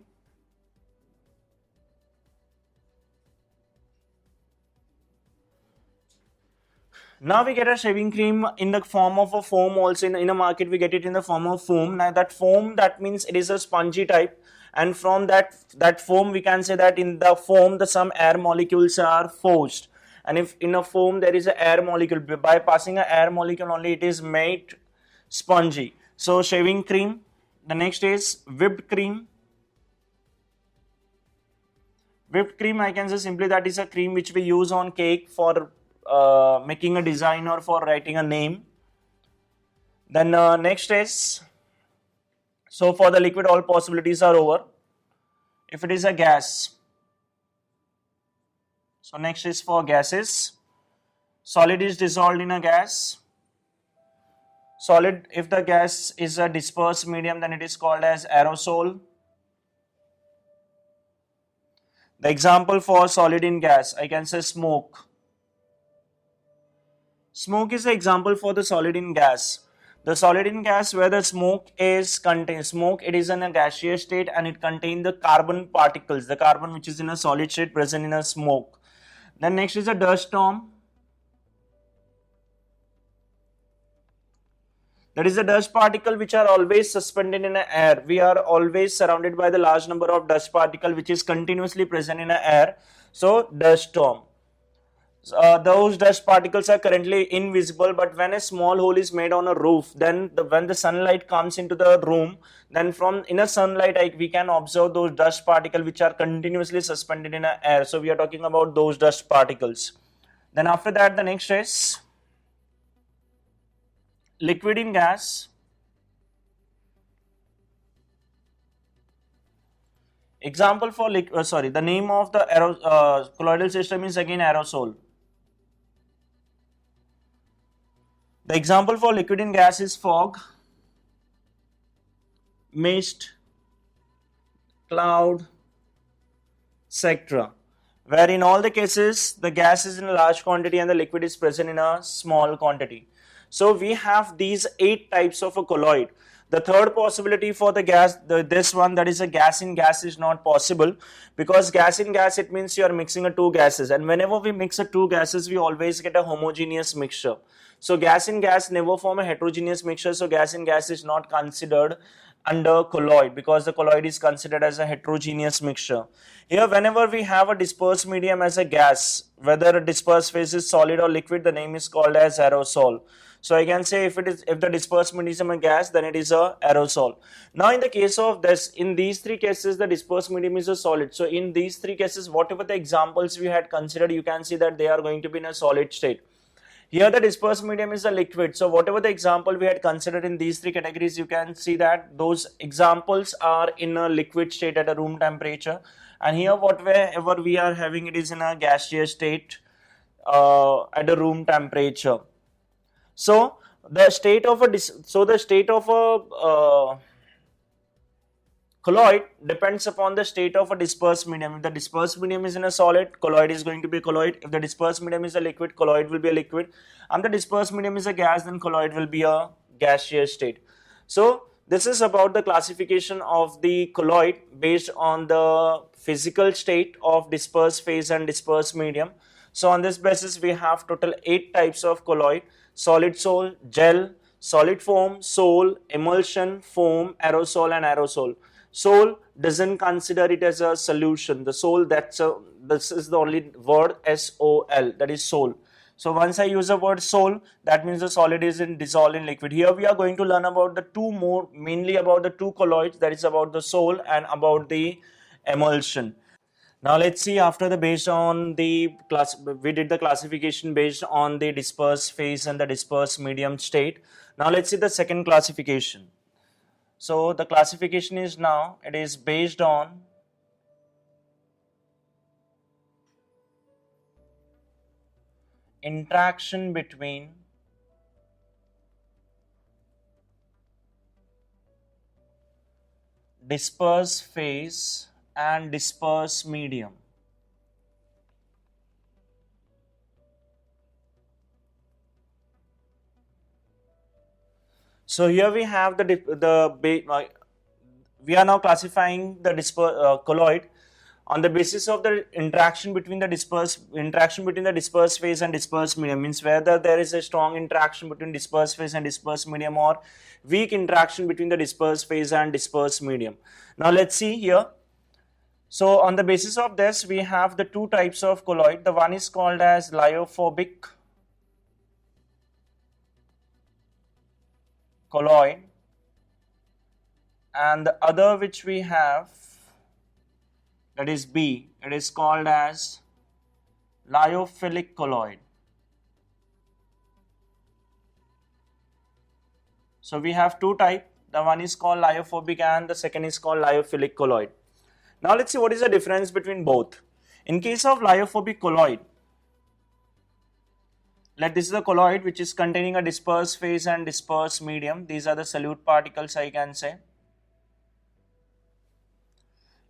now we get a shaving cream in the form of a foam also. In a market we get it in the form of foam. Now that foam, that means it is a spongy type, and from that foam we can say that in the foam some air molecules are forced, and if in a foam there is an air molecule, by passing an air molecule only it is made spongy. So shaving cream. The next is whipped cream. Whipped cream, I can say simply that is a cream which we use on cake for making a design or for writing a name. Then next is, so for the liquid all possibilities are over. If it is a gas, so next is for gases. Solid is dissolved in a gas. Solid, if the gas is a dispersed medium, then it is called as aerosol. The example for solid in gas, I can say smoke. Smoke is the example for the solid in gas. The solid in gas, where the smoke is contained, smoke, it is in a gaseous state and it contains the carbon particles, the carbon which is in a solid state present in a smoke. Then next is a dust storm. That is the dust particle which are always suspended in the air. We are always surrounded by the large number of dust particle which is continuously present in the air. So dust storm. Those dust particles are currently invisible, but when a small hole is made on a roof, then when the sunlight comes into the room, then from inner sunlight we can observe those dust particles which are continuously suspended in the air. So we are talking about those dust particles. Then after that, the next is liquid in gas. Example for the name of the colloidal system is again aerosol. The example for liquid in gas is fog, mist, cloud, etc. Where in all the cases the gas is in a large quantity and the liquid is present in a small quantity. So we have these 8 types of a colloid. The third possibility for the gas, this one, that is a gas in gas, is not possible, because gas in gas, it means you are mixing a 2 gases, and whenever we mix a 2 gases we always get a homogeneous mixture. So gas in gas never form a heterogeneous mixture, so gas in gas is not considered under colloid, because the colloid is considered as a heterogeneous mixture. Here whenever we have a dispersed medium as a gas, whether a dispersed phase is solid or liquid, the name is called as aerosol. So I can say if the dispersed medium is a gas, then it is a aerosol. Now in the case of this, in these 3 cases the dispersed medium is a solid. So in these 3 cases, whatever the examples we had considered, you can see that they are going to be in a solid state. Here the dispersed medium is a liquid. So whatever the example we had considered in these 3 categories, you can see that those examples are in a liquid state at a room temperature. And here whatever we are having, it is in a gaseous state at a room temperature. So the state of a colloid depends upon the state of a dispersed medium. If the dispersed medium is in a solid, colloid is going to be a colloid. If the dispersed medium is a liquid, colloid will be a liquid. And the dispersed medium is a gas, then colloid will be a gaseous state. So this is about the classification of the colloid based on the physical state of dispersed phase and dispersed medium. So on this basis we have total 8 types of colloid: solid sol, gel, solid foam, sol, emulsion, foam, aerosol and aerosol. Sol doesn't consider it as a solution. The sol, this is the only word, S-O-L, that is sol. So once I use the word sol, that means the solid is dissolved in liquid. Here we are going to learn about the 2 more, mainly about the 2 colloids, that is about the sol and about the emulsion. Now let's see, after the based on the class, we did the classification based on the dispersed phase and the dispersed medium state. Now let's see the second classification. So the classification is now, it is based on interaction between disperse phase and disperse medium. So here we have we are now classifying the colloid on the basis of the interaction between the disperse phase and disperse medium, means whether there is a strong interaction between disperse phase and disperse medium or weak interaction between the disperse phase and disperse medium. Now let's see here. So on the basis of this, we have the two types of colloid. The one is called as lyophobic colloid, and the other which we have, that is B, it is called as lyophilic colloid. So we have two types, the one is called lyophobic and the second is called lyophilic colloid. Now let's see what is the difference between both. In case of lyophobic colloid, this is a colloid which is containing a disperse phase and disperse medium. These are the solute particles, I can say.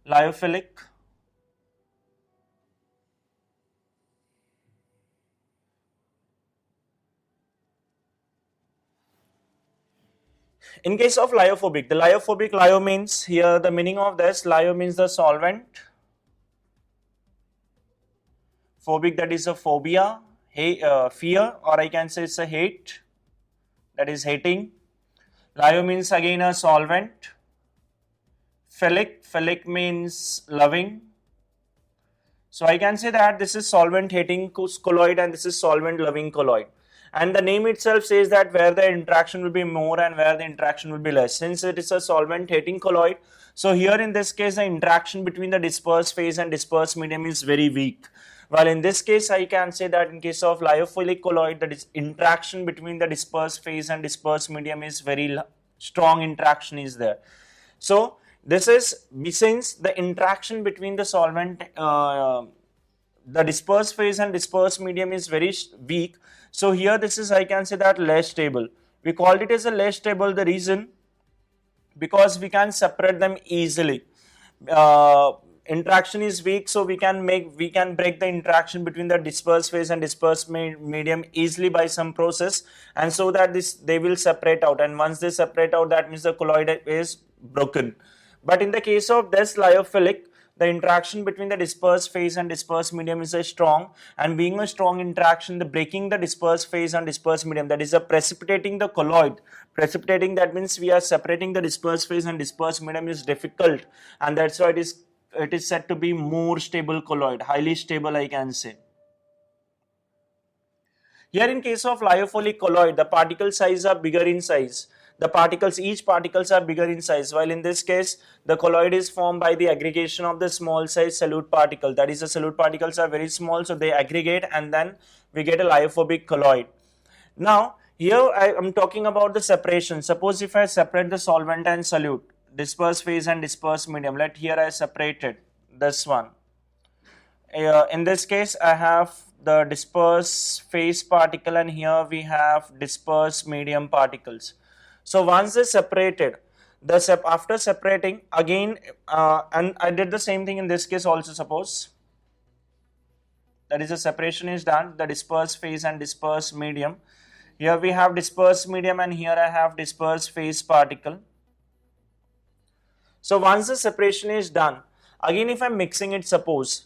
Lyophilic. In case of lyophobic, the lyophobic, lyo means, here the meaning of this, lyo means the solvent. Phobic, that is a phobia, fear, or I can say it's a hate, that is hating. Lyo means again a solvent. Philic means loving. So I can say that this is solvent hating colloid and this is solvent loving colloid. And the name itself says that where the interaction will be more and where the interaction will be less. Since it is a solvent hating colloid, so here in this case the interaction between the disperse phase and disperse medium is very weak. While in this case I can say that in case of lyophilic colloid, the interaction between the disperse phase and disperse medium is very strong, interaction is there. So this is, since the interaction between the solvent, the disperse phase and disperse medium is very weak, so here this is, I can say that, less stable. We called it as a less stable, the reason because we can separate them easily. Interaction is weak, so we can break the interaction between the disperse phase and disperse medium easily by some process, and so that they will separate out, and once they separate out, that means the colloid is broken. But in the case of this lyophilic, the interaction between the disperse phase and disperse medium is a strong, and being a strong interaction, the breaking the disperse phase and disperse medium, that is a precipitating the colloid. Precipitating, that means we are separating the disperse phase and disperse medium, is difficult, and that's why it is said to be more stable colloid, highly stable, I can say. Here in case of lyophilic colloid, the particle size are bigger in size. Each particles are bigger in size, while in this case the colloid is formed by the aggregation of the small size solute particle, that is the solute particles are very small, so they aggregate and then we get a lyophobic colloid. Now here I am talking about the separation. Suppose if I separate the solvent and solute, disperse phase and disperse medium, here I separated this one. In this case I have the disperse phase particle and here we have disperse medium particles. So once they separated, after separating again, and I did the same thing in this case also, suppose that is the separation is done, the disperse phase and disperse medium. Here we have disperse medium and here I have disperse phase particle. So once the separation is done, again if I am mixing it, suppose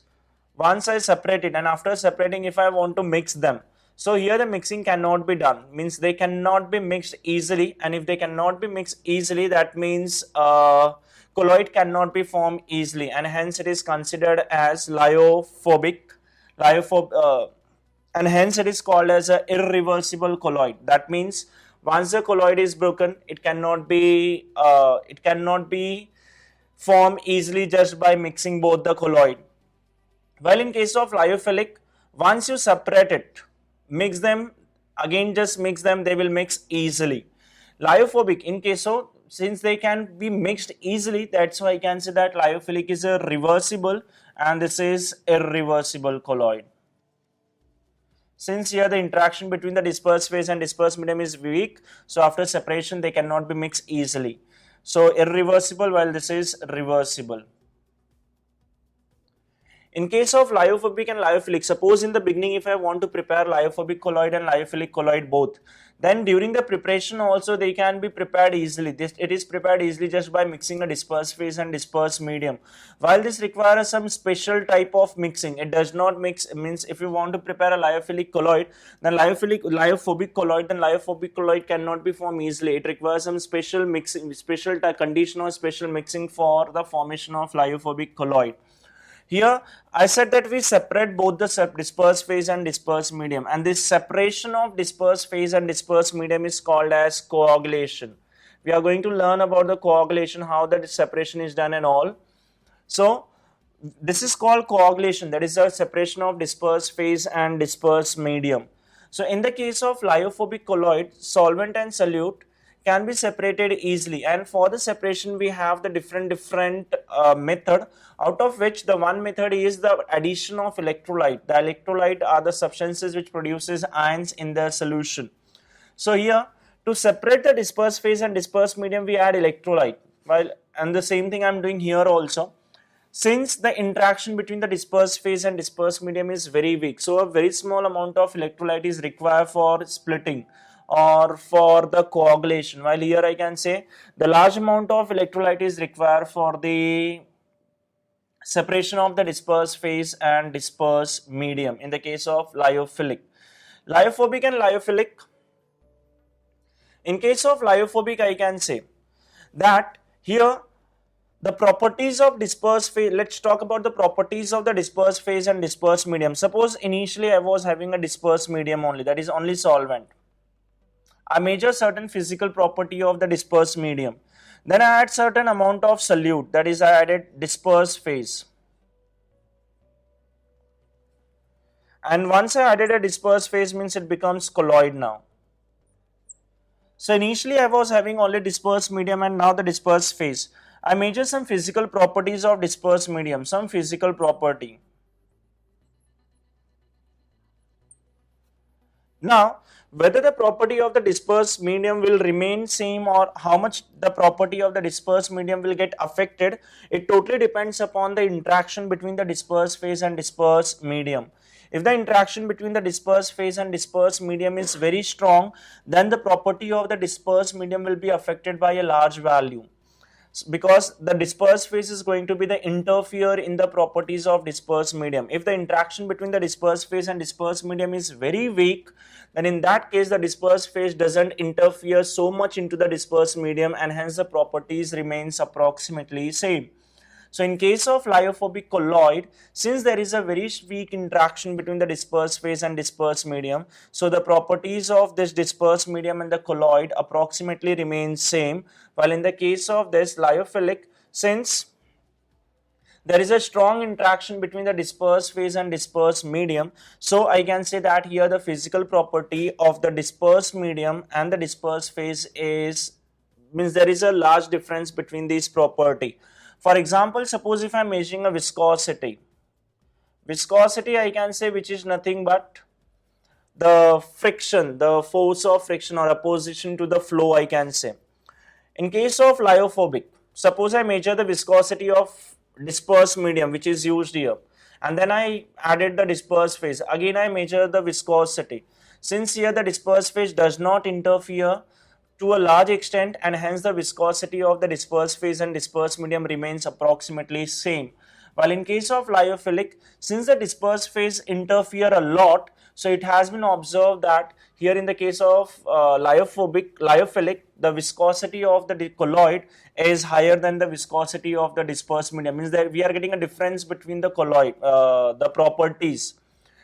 once I separate it and after separating if I want to mix them, so here the mixing cannot be done, means they cannot be mixed easily, and if they cannot be mixed easily, that means colloid cannot be formed easily, and hence it is considered as lyophobic, and hence it is called as an irreversible colloid. That means once the colloid is broken, it cannot be formed easily just by mixing both the colloid. While in case of lyophilic, once you separate it, mix them, again just mix them, they will mix easily. Lyophobic, in case of, since they can be mixed easily, that's why I can say that lyophilic is a reversible and this is irreversible colloid. Since here the interaction between the dispersed phase and dispersed medium is weak, so after separation they cannot be mixed easily. So irreversible, while this is reversible. In case of lyophobic and lyophilic, suppose in the beginning if I want to prepare lyophobic colloid and lyophilic colloid both, then during the preparation also they can be prepared easily. It is prepared easily just by mixing the dispersed phase and dispersed medium. While this requires some special type of mixing, it does not mix, means if you want to prepare a lyophilic colloid, then lyophobic colloid, then lyophobic colloid cannot be formed easily. It requires some special mixing, special condition or special mixing for the formation of lyophobic colloid. Here I said that we separate both the dispersed phase and dispersed medium, and this separation of dispersed phase and dispersed medium is called as coagulation. We are going to learn about the coagulation, how the separation is done and all. So this is called coagulation, that is the separation of dispersed phase and dispersed medium. So in the case of lyophobic colloid, solvent and solute can be separated easily, and for the separation we have the different method, out of which the one method is the addition of electrolyte. The electrolyte are the substances which produces ions in the solution. So here to separate the dispersed phase and dispersed medium we add electrolyte, and the same thing I am doing here also. Since the interaction between the dispersed phase and dispersed medium is very weak, so a very small amount of electrolyte is required for splitting or for the coagulation, while here I can say the large amount of electrolyte is required for the separation of the dispersed phase and dispersed medium in the case of lyophobic and lyophilic. In case of lyophobic, I can say that here the properties of dispersed phase, let's talk about the properties of the dispersed phase and dispersed medium. Suppose initially I was having a dispersed medium only, that is only solvent. I measure certain physical property of the dispersed medium. Then I add certain amount of solute, that is I added dispersed phase. And once I added a dispersed phase means it becomes colloid now. So initially I was having only dispersed medium and now the dispersed phase. I measure some physical properties of dispersed medium, some physical property. Now, whether the property of the dispersed medium will remain same or how much the property of the dispersed medium will get affected, it totally depends upon the interaction between the dispersed phase and dispersed medium. If the interaction between the dispersed phase and dispersed medium is very strong, then the property of the dispersed medium will be affected by a large value, because the dispersed phase is going to be the interfere in the properties of dispersed medium. If the interaction between the dispersed phase and dispersed medium is very weak, then in that case the dispersed phase doesn't interfere so much into the dispersed medium and hence the properties remains approximately same. So in case of lyophobic colloid, since there is a very weak interaction between the dispersed phase and dispersed medium, so the properties of this dispersed medium and the colloid approximately remain same, while in the case of this lyophilic, since there is a strong interaction between the dispersed phase and dispersed medium, so I can say that here the physical property of the dispersed medium and the dispersed phase means there is a large difference between these property. For example, suppose if I am measuring a viscosity I can say, which is nothing but the friction, the force of friction or opposition to the flow, I can say. In case of lyophobic, suppose I measure the viscosity of dispersed medium which is used here, and then I added the dispersed phase. Again I measure the viscosity. Since here the dispersed phase does not interfere to a large extent and hence the viscosity of the dispersed phase and dispersed medium remains approximately same. While in case of lyophilic, since the dispersed phase interfere a lot, so it has been observed that here in the case of lyophilic, the viscosity of the colloid is higher than the viscosity of the dispersed medium. Means that we are getting a difference between the colloid, the properties.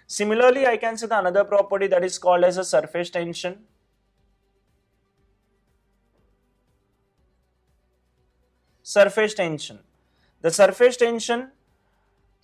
Similarly, I can say the another property that is called as a surface tension. Surface tension. The surface tension,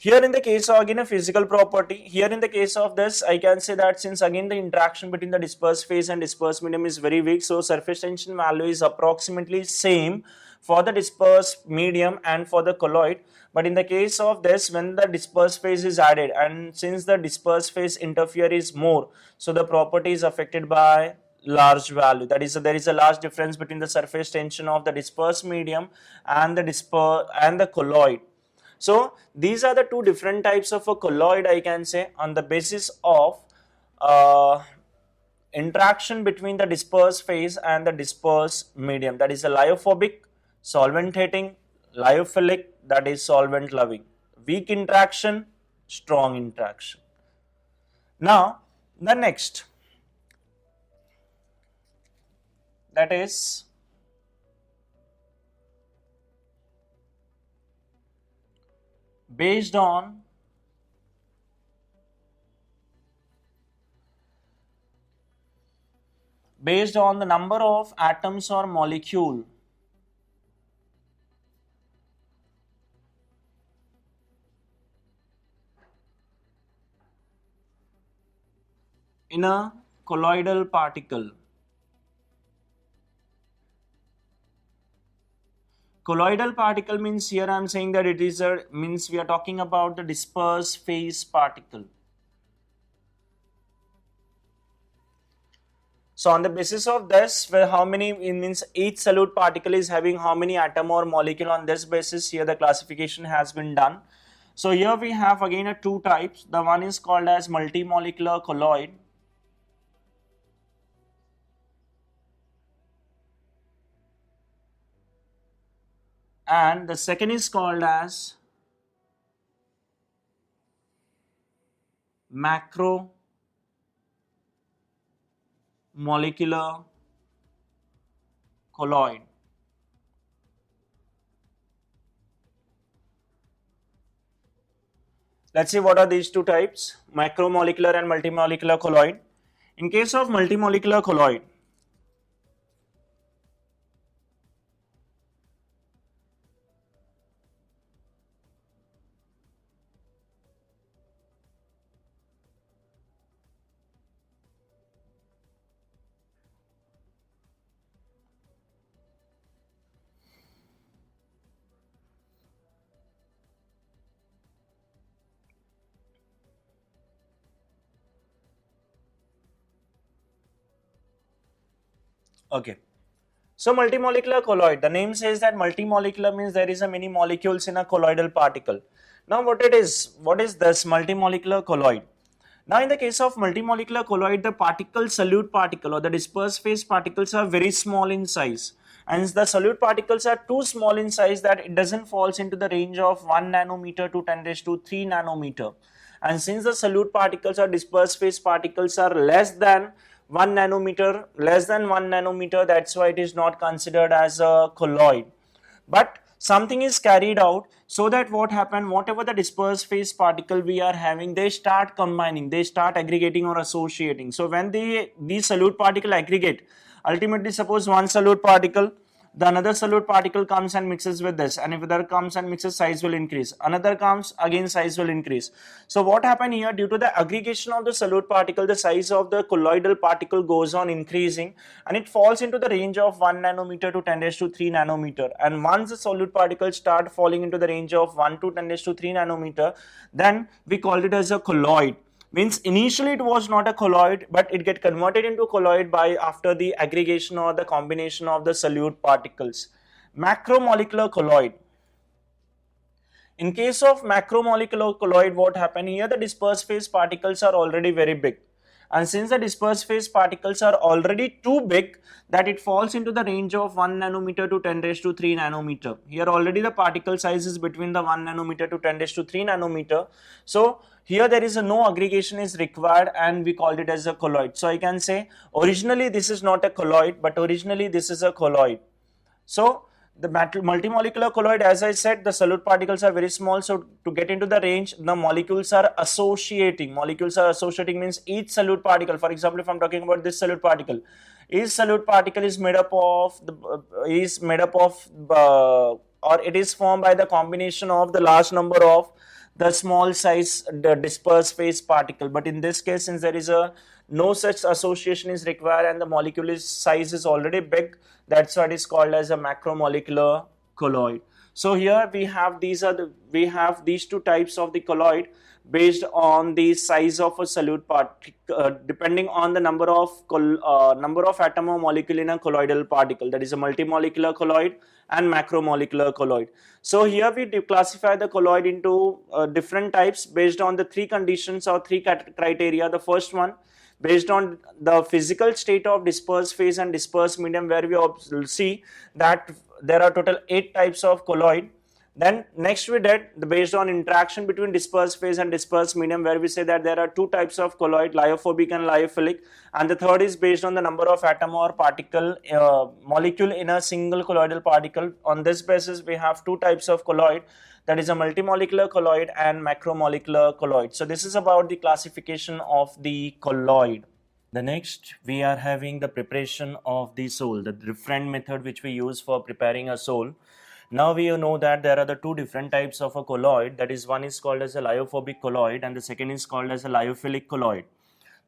Here in the case of again a physical property, here in the case of this, I can say that since again the interaction between the dispersed phase and dispersed medium is very weak, so surface tension value is approximately same for the dispersed medium and for the colloid. But in the case of this, when the dispersed phase is added and since the dispersed phase interfere is more, so the property is affected by large value. That is, there is a large difference between the surface tension of the dispersed medium and the colloid. So these are the two different types of a colloid, I can say, on the basis of interaction between the dispersed phase and the dispersed medium. That is a lyophobic, solvent hating, lyophilic, that is solvent loving. Weak interaction, strong interaction. Now the next, that is based on the number of atoms or molecule in a colloidal particle. Colloidal particle means here I am saying that it is means we are talking about the dispersed phase particle. So on the basis of this, where how many, it means each solute particle is having how many atom or molecule, on this basis here the classification has been done. So here we have again a two types. The one is called as multimolecular colloid, and the second is called as macromolecular colloid. Let's see what are these two types, macromolecular and multimolecular colloid. In case of multimolecular colloid, okay. So multimolecular colloid, the name says that multimolecular means there is a many molecules in a colloidal particle. Now what is this multimolecular colloid? Now in the case of multimolecular colloid, the particle, solute particle or the dispersed phase particles are very small in size, and the solute particles are too small in size that it doesn't falls into the range of 1 nanometer to 10 raised to 3 nanometer. And since the solute particles or dispersed phase particles are less than 1 nanometer, that's why it is not considered as a colloid. But something is carried out so that what happened, whatever the dispersed phase particle we are having, they start combining, they start aggregating or associating. So when these solute particle aggregate, ultimately suppose one solute particle, the another solute particle comes and mixes with this, and if other comes and mixes, size will increase, another comes, again size will increase. So what happened here, due to the aggregation of the solute particle, the size of the colloidal particle goes on increasing, and it falls into the range of 1 nanometer to 10 raised to 3 nanometer. And once the solute particles start falling into the range of 1 to 10 raised to 3 nanometer, then we call it as a colloid. Means initially it was not a colloid, but it get converted into colloid by after the aggregation or the combination of the solute particles. Macromolecular colloid. In case of macromolecular colloid, what happened here, the dispersed phase particles are already very big, and since the dispersed phase particles are already too big, that it falls into the range of 1 nanometer to 10 raised to 3 nanometer. Here already the particle size is between the 1 nanometer to 10 raised to 3 nanometer. So here there is no aggregation is required, and we called it as a colloid. So I can say originally this is not a colloid, but originally this is a colloid. So the multimolecular colloid, as I said, the solute particles are very small, so to get into the range, the molecules are associating. Molecules are associating means each solute particle, for example, if I am talking about this solute particle, each solute particle is made up of or it is formed by the combination of the large number of the small size, the dispersed phase particle. But in this case, since there is a no such association is required and the molecule size is already big, that's what is called as a macromolecular colloid. So here we have these two types of the colloid based on the size of a solute particle, depending on the number of atom or molecule in a colloidal particle, that is a multimolecular colloid and macromolecular colloid. So here we classify the colloid into different types based on the three conditions or three criteria. The first one, based on the physical state of dispersed phase and dispersed medium, where we see that there are total 8 types of colloid. Then next we did based on interaction between dispersed phase and dispersed medium, where we say that there are 2 types of colloid, lyophobic and lyophilic, and the third is based on the number of atom or particle molecule in a single colloidal particle. On this basis we have 2 types of colloid, that is a multimolecular colloid and macromolecular colloid. So this is about the classification of the colloid. The next we are having the preparation of the sole, the different method which we use for preparing a sole. Now we know that there are the 2 different types of a colloid, that is one is called as a lyophobic colloid and the second is called as a lyophilic colloid.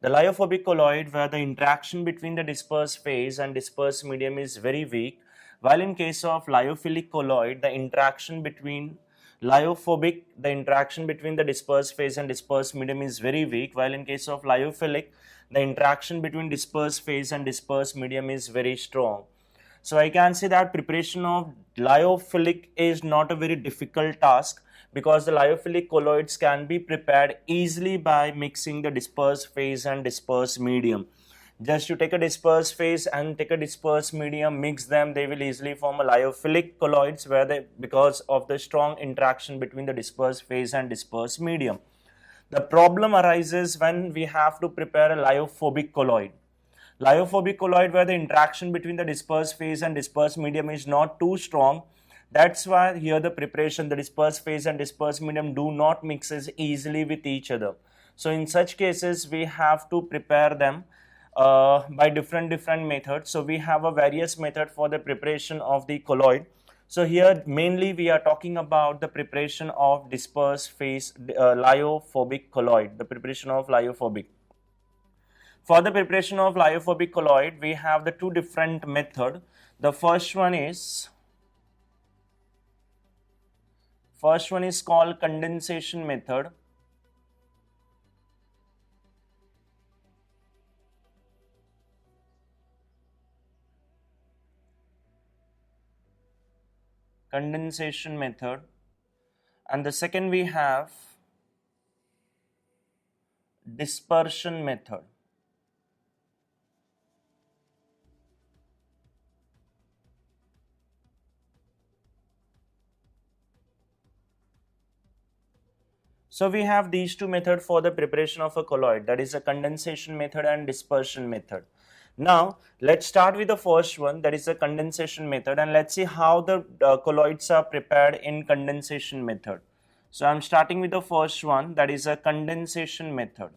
The lyophobic colloid, where the interaction between the dispersed phase and dispersed medium is very weak, while in case of lyophilic colloid the interaction between the dispersed phase and dispersed medium is very weak, while in case of lyophilic the interaction between dispersed phase and dispersed medium is very strong. So I can say that preparation of lyophilic is not a very difficult task, because the lyophilic colloids can be prepared easily by mixing the dispersed phase and dispersed medium. Just you take a dispersed phase and take a dispersed medium, mix them, they will easily form a lyophilic colloids, where they, because of the strong interaction between the dispersed phase and dispersed medium. The problem arises when we have to prepare a lyophobic colloid. Lyophobic colloid, where the interaction between the dispersed phase and dispersed medium is not too strong. That's why here the preparation, the dispersed phase and dispersed medium do not mix as easily with each other. So in such cases we have to prepare them by different methods. So we have a various method for the preparation of the colloid. So here mainly we are talking about the preparation of dispersed phase lyophobic colloid, the preparation of lyophobic. For the preparation of lyophobic colloid, we have the 2 different methods. The first one is called condensation method. Condensation method. And the second we have dispersion method. So we have these 2 methods for the preparation of a colloid, that is a condensation method and dispersion method. Now let's start with the first one, that is a condensation method, and let's see how the colloids are prepared in condensation method. So I'm starting with the first one, that is a condensation method.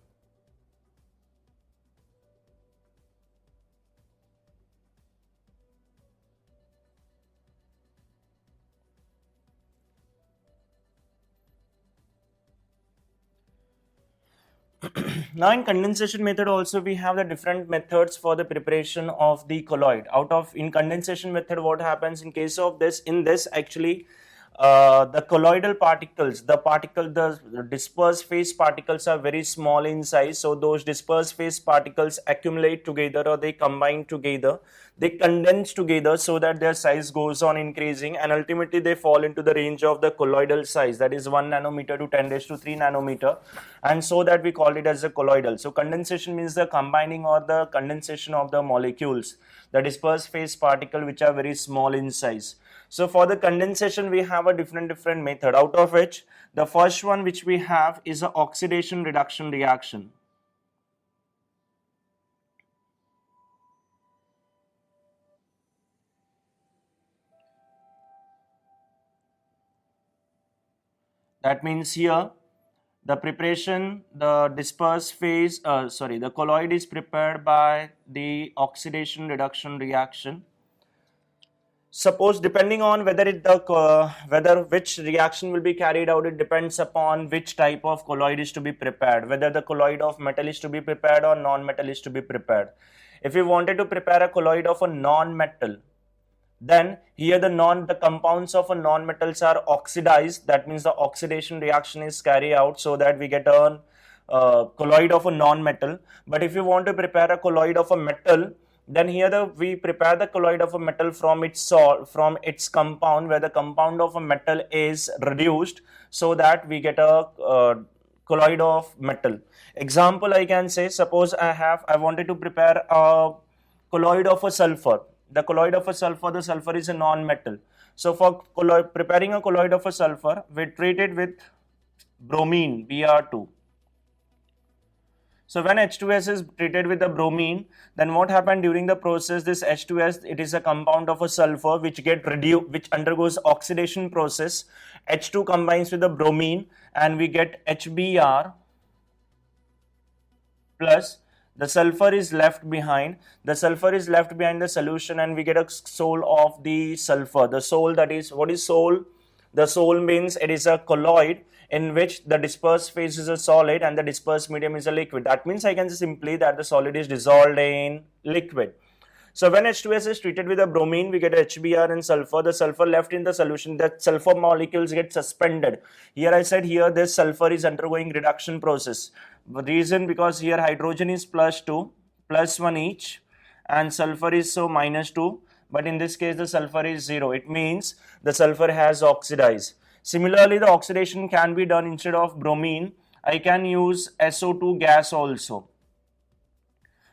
Now in condensation method also we have the different methods for the preparation of the colloid. In condensation method, what happens in case of this, actually the colloidal particles, the dispersed phase particles are very small in size. So those dispersed phase particles accumulate together, or they combine together, they condense together, so that their size goes on increasing, and ultimately they fall into the range of the colloidal size, that is 1 nanometer to 10⁻³ nanometer, and so that we call it as a colloidal. So condensation means the combining or the condensation of the molecules, the dispersed phase particle which are very small in size. So for the condensation we have a different method, out of which the first one which we have is a oxidation reduction reaction. That means here the preparation, the dispersed phase, the colloid is prepared by the oxidation reduction reaction. Suppose depending on whether which reaction will be carried out, it depends upon which type of colloid is to be prepared, whether the colloid of metal is to be prepared or non-metal is to be prepared. If you wanted to prepare a colloid of a non-metal, then here the compounds of a non-metals are oxidized. That means the oxidation reaction is carried out so that we get a colloid of a non-metal. But if you want to prepare a colloid of a metal, then here we prepare the colloid of a metal from its compound, where the compound of a metal is reduced, so that we get a colloid of metal. Example, I can say, suppose I wanted to prepare a colloid of a sulfur. The colloid of a sulfur, the sulfur is a non-metal. So for preparing a colloid of a sulfur, we treat it with bromine, Br2. So when H2S is treated with the bromine, then what happened during the process? This H2S, it is a compound of a sulfur which undergoes oxidation process. H2 combines with the bromine and we get HBr plus the sulfur is left behind. The sulfur is left behind the solution and we get a sol of the sulfur. The sol, that is, what is sol? The sol means it is a colloid in which the dispersed phase is a solid and the dispersed medium is a liquid. That means I can say simply that the solid is dissolved in liquid. So when H2S is treated with a bromine, we get HBr and sulfur. The sulfur left in the solution, that sulfur molecules get suspended. Here I said here this sulfur is undergoing reduction process. The reason, because here hydrogen is +2, +1 each, and sulfur is so -2. But in this case the sulfur is 0. It means the sulfur has oxidized. Similarly, the oxidation can be done instead of bromine. I can use SO2 gas also.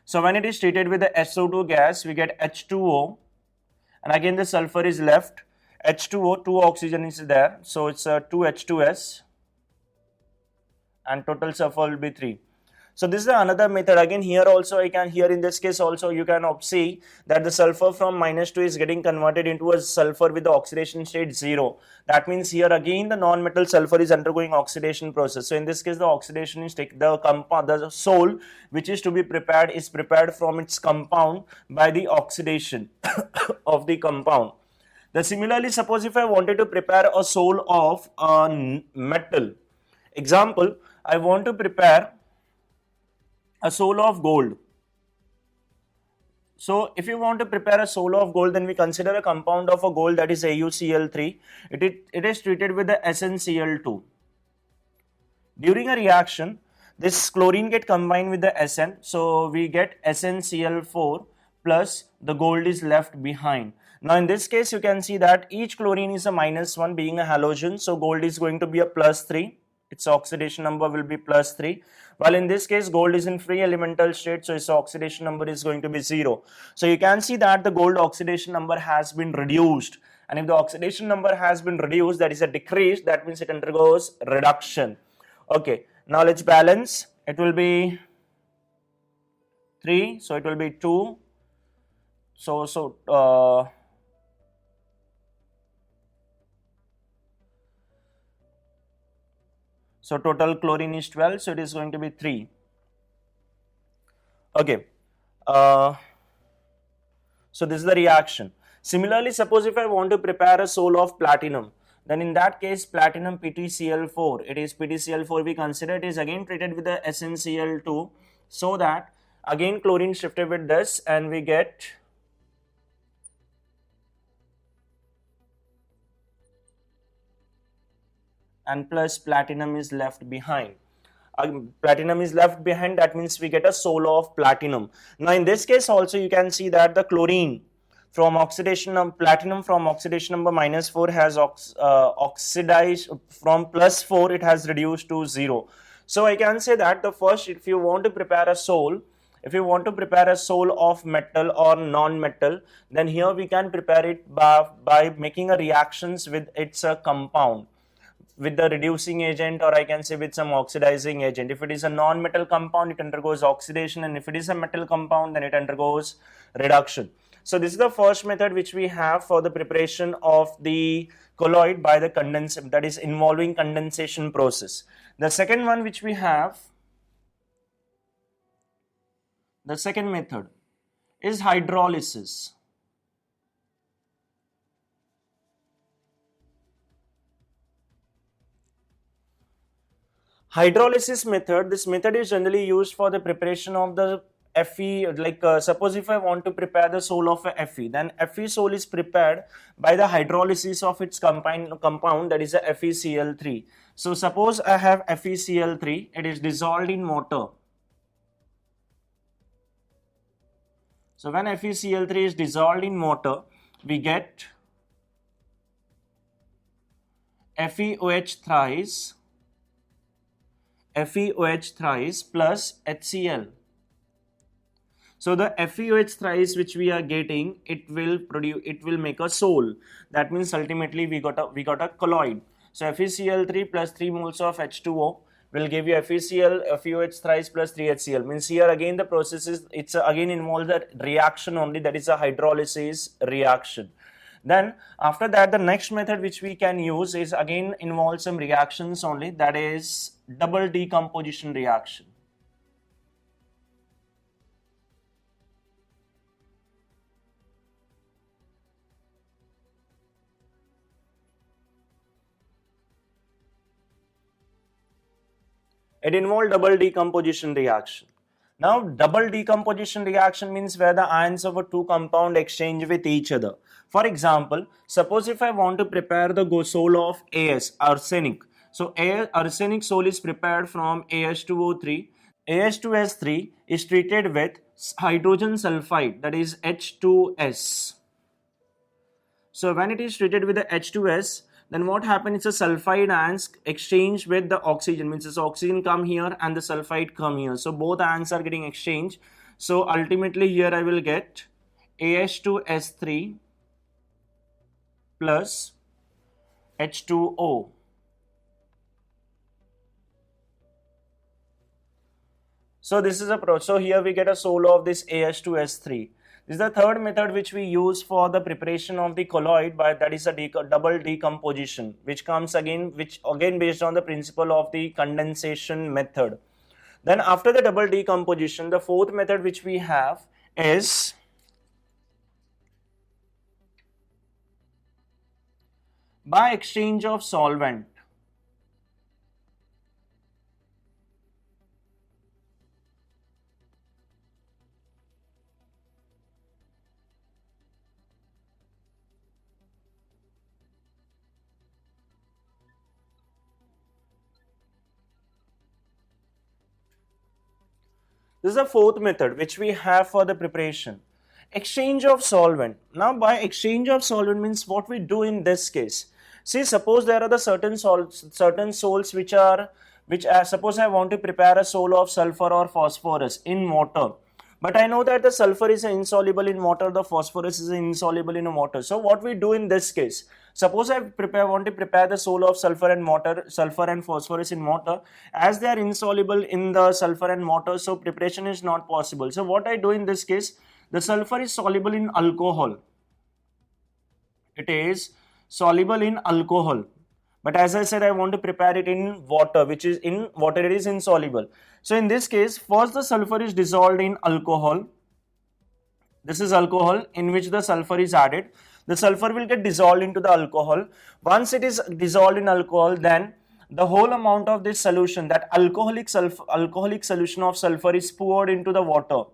So when it is treated with the SO2 gas, we get H2O, and again the sulfur is left. H2O, 2 oxygen is there, so it's 2 H2S, and total sulfur will be 3. So this is another method. Again here also here in this case also you can see that the sulfur from -2 is getting converted into a sulfur with the oxidation state 0. That means here again the non-metal sulfur is undergoing oxidation process. So in this case the oxidation is the sol which is to be prepared is prepared from its compound by the oxidation of the compound. Similarly, suppose if I wanted to prepare a sol of a metal, example, I want to prepare a sol of gold. So if you want to prepare a sol of gold, then we consider a compound of a gold, that is AuCl3. It is treated with the SnCl2. During a reaction, this chlorine get combined with the Sn, so we get SnCl4 plus the gold is left behind. Now in this case you can see that each chlorine is a -1 being a halogen, so gold is going to be a +3. Its oxidation number will be +3, while in this case gold is in free elemental state, so its oxidation number is going to be 0. So you can see that the gold oxidation number has been reduced, and if the oxidation number has been reduced, that is a decrease, that means it undergoes reduction. Okay, now let's balance. It will be 3, so it will be 2. So total chlorine is 12, so it is going to be 3. Okay. So this is the reaction. Similarly, suppose if I want to prepare a sol of platinum, then in that case platinum PtCl4, it is PtCl4 we consider, it is again treated with the SnCl2, so that again chlorine shifted with this and we get and plus platinum is left behind. Platinum is left behind, that means we get a sol of platinum. Now in this case also you can see that the chlorine from oxidation of platinum from oxidation number -4 has oxidized from +4, it has reduced to 0. So I can say that the first, if you want to prepare a sol, of metal or non-metal, then here we can prepare it by making a reactions with its compound, with the reducing agent, or I can say with some oxidizing agent. If it is a non-metal compound, it undergoes oxidation, and if it is a metal compound, then it undergoes reduction. So this is the first method which we have for the preparation of the colloid by the condensation, that is involving condensation process. The second one which we have, the second method is hydrolysis. Hydrolysis method, this method is generally used for the preparation of the Fe, like suppose if I want to prepare the sole of a Fe, then Fe sole is prepared by the hydrolysis of its compound, that is a FeCl3. So suppose I have FeCl3, it is dissolved in water. So when FeCl3 is dissolved in water, we get FeOH thrice plus HCl. So the FeOH thrice which we are getting, it will make a sole. That means ultimately we got a colloid. So FeCl3 plus 3 moles of H2O will give you FeOH thrice plus 3HCl. Means here again the process is, it's again involves the reaction only, that is a hydrolysis reaction. Then after that, the next method which we can use is again involves some reactions only, that is double decomposition reaction. It involves double decomposition reaction. Now, double decomposition reaction means where the ions of a two compound exchange with each other. For example, suppose if I want to prepare the sole of As, arsenic. So, arsenic sole is prepared from AH2O3. AH2S3 is treated with hydrogen sulfide, that is H2S. So, when it is treated with the H2S, then what happens is a sulfide ions exchange with the oxygen, means this oxygen come here and the sulfide come here. So both ions are getting exchanged. So ultimately here I will get AH2S3 plus H2O. So this is a so here we get a sole of this AH2S3. This is the third method which we use for the preparation of the colloid, by that is a double decomposition, which again based on the principle of the condensation method. Then after the double decomposition, the fourth method which we have is by exchange of solvent. This is the fourth method which we have for the preparation. Exchange of solvent. Now by exchange of solvent means what we do in this case. See, suppose there are the certain soles which suppose I want to prepare a sole of sulfur or phosphorus in water. But I know that the sulfur is insoluble in water, the phosphorus is insoluble in water. So what we do in this case, suppose I want to prepare the sole of sulfur and phosphorus in water. As they are insoluble in the sulfur and water, so preparation is not possible. So what I do in this case, the sulfur is soluble in alcohol. It is soluble in alcohol. But as I said, I want to prepare it in water, which is in water, it is insoluble. So in this case, first the sulfur is dissolved in alcohol. This is alcohol in which the sulfur is added. The sulfur will get dissolved into the alcohol. Once it is dissolved in alcohol, then the whole amount of this solution, that alcoholic solution of sulfur, is poured into the water.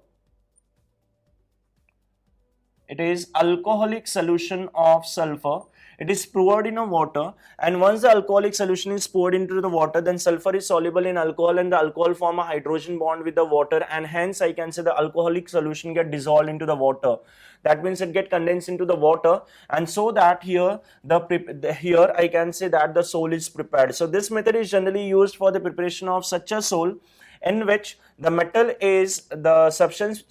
It is alcoholic solution of sulfur. It is poured in a water, and once the alcoholic solution is poured into the water, then sulfur is soluble in alcohol, and the alcohol form a hydrogen bond with the water, and hence I can say the alcoholic solution get dissolved into the water. That means it get condensed into the water, and so that here here I can say that the sole is prepared. So this method is generally used for the preparation of such a sole, in which the metal is the substance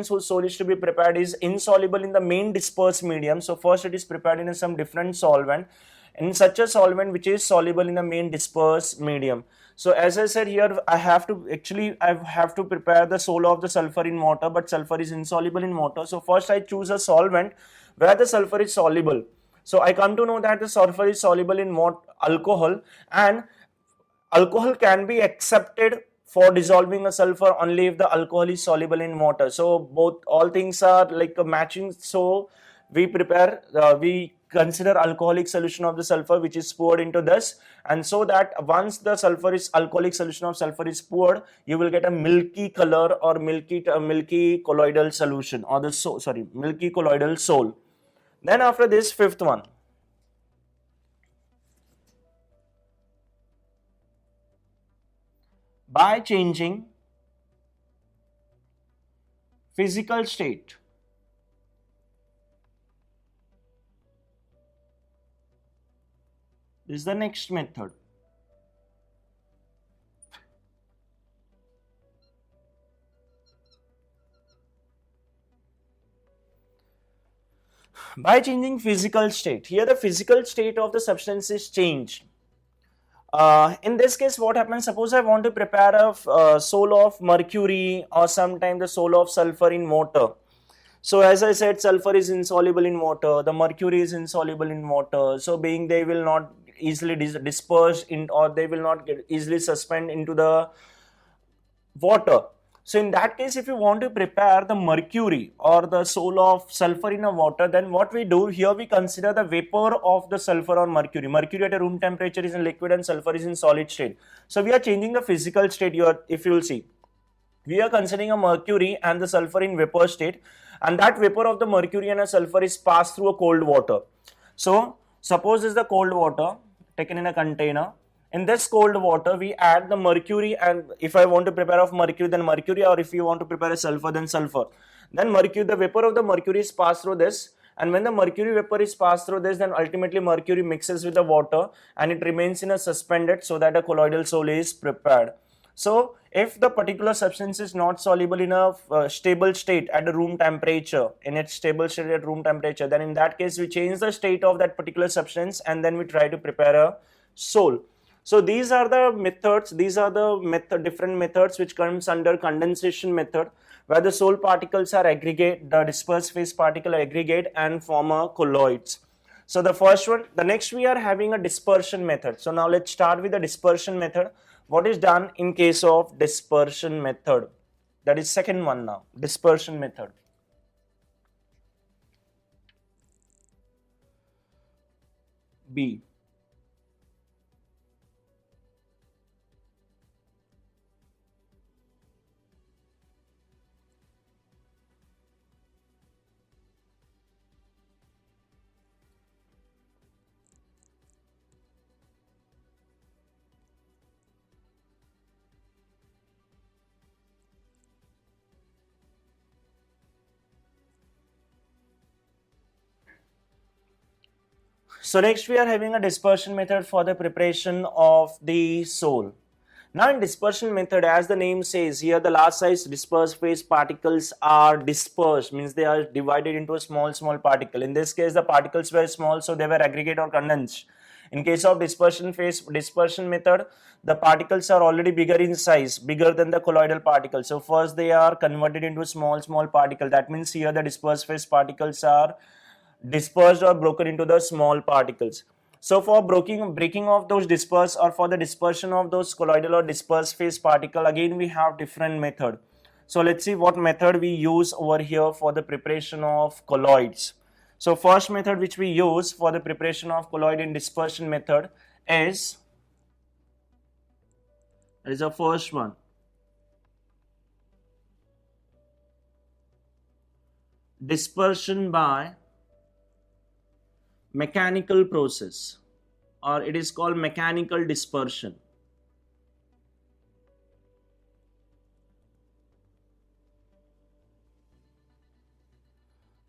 whose sole is to be prepared is insoluble in the main dispersed medium. So first it is prepared in some different solvent, in such a solvent which is soluble in the main dispersed medium. So as I said here, I have to prepare the sole of the sulfur in water, but sulfur is insoluble in water. So first I choose a solvent where the sulfur is soluble. So I come to know that the sulfur is soluble in alcohol, and alcohol can be accepted for dissolving a sulfur only if the alcohol is soluble in water. So all things are like matching. So we consider alcoholic solution of the sulfur which is poured into this, and so that once the alcoholic solution of sulfur is poured, you will get a milky color or milky colloidal solution, or the milky colloidal sol. Then after this, fifth one, by changing physical state, this is the next method. By changing physical state, here the physical state of the substance is changed. In this case, what happens? Suppose I want to prepare a sol of mercury or sometimes the sol of sulfur in water. So as I said, sulfur is insoluble in water, the mercury is insoluble in water. So being they will not easily disperse in, or they will not get easily suspend into the water. So in that case, if you want to prepare the mercury or the sol of sulfur in a water, then what we do here, we consider the vapor of the sulfur or mercury. Mercury at a room temperature is in liquid and sulfur is in solid state. So we are changing the physical state here. If you will see, we are considering a mercury and the sulfur in vapor state, and that vapor of the mercury and a sulfur is passed through a cold water. So suppose this is the cold water taken in a container. In this cold water, we add the mercury, and if I want to prepare of mercury, then mercury, or if you want to prepare a sulfur, then sulfur. Then mercury, the vapor of the mercury is passed through this, and when the mercury vapor is passed through this, then ultimately mercury mixes with the water and it remains in a suspended, so that a colloidal sol is prepared. So if the particular substance is not soluble in a stable state at the room temperature, in its stable state at room temperature, then in that case we change the state of that particular substance and then we try to prepare a sol. So these are the methods, different methods which comes under condensation method, where the sol particles are aggregate, the dispersed phase particle aggregate and form a colloids. So the first one, the next we are having a dispersion method. So now let's start with the dispersion method. What is done in case of dispersion method? That is second one now, dispersion method. B. So next we are having a dispersion method for the preparation of the sol. Now in dispersion method, as the name says, here the large size dispersed phase particles are dispersed, means they are divided into a small particle. In this case the particles were small, so they were aggregate or condensed. In case of dispersion method, the particles are already bigger in size, bigger than the colloidal particles. So first they are converted into small particle. That means here the dispersed phase particles are dispersed or broken into the small particles. So for breaking of those dispersed, or for the dispersion of those colloidal or dispersed phase particle, again we have different method. So let's see what method we use over here for the preparation of colloids. So first method which we use for the preparation of colloid in dispersion method is, that is the first one, dispersion by mechanical process, or it is called mechanical dispersion.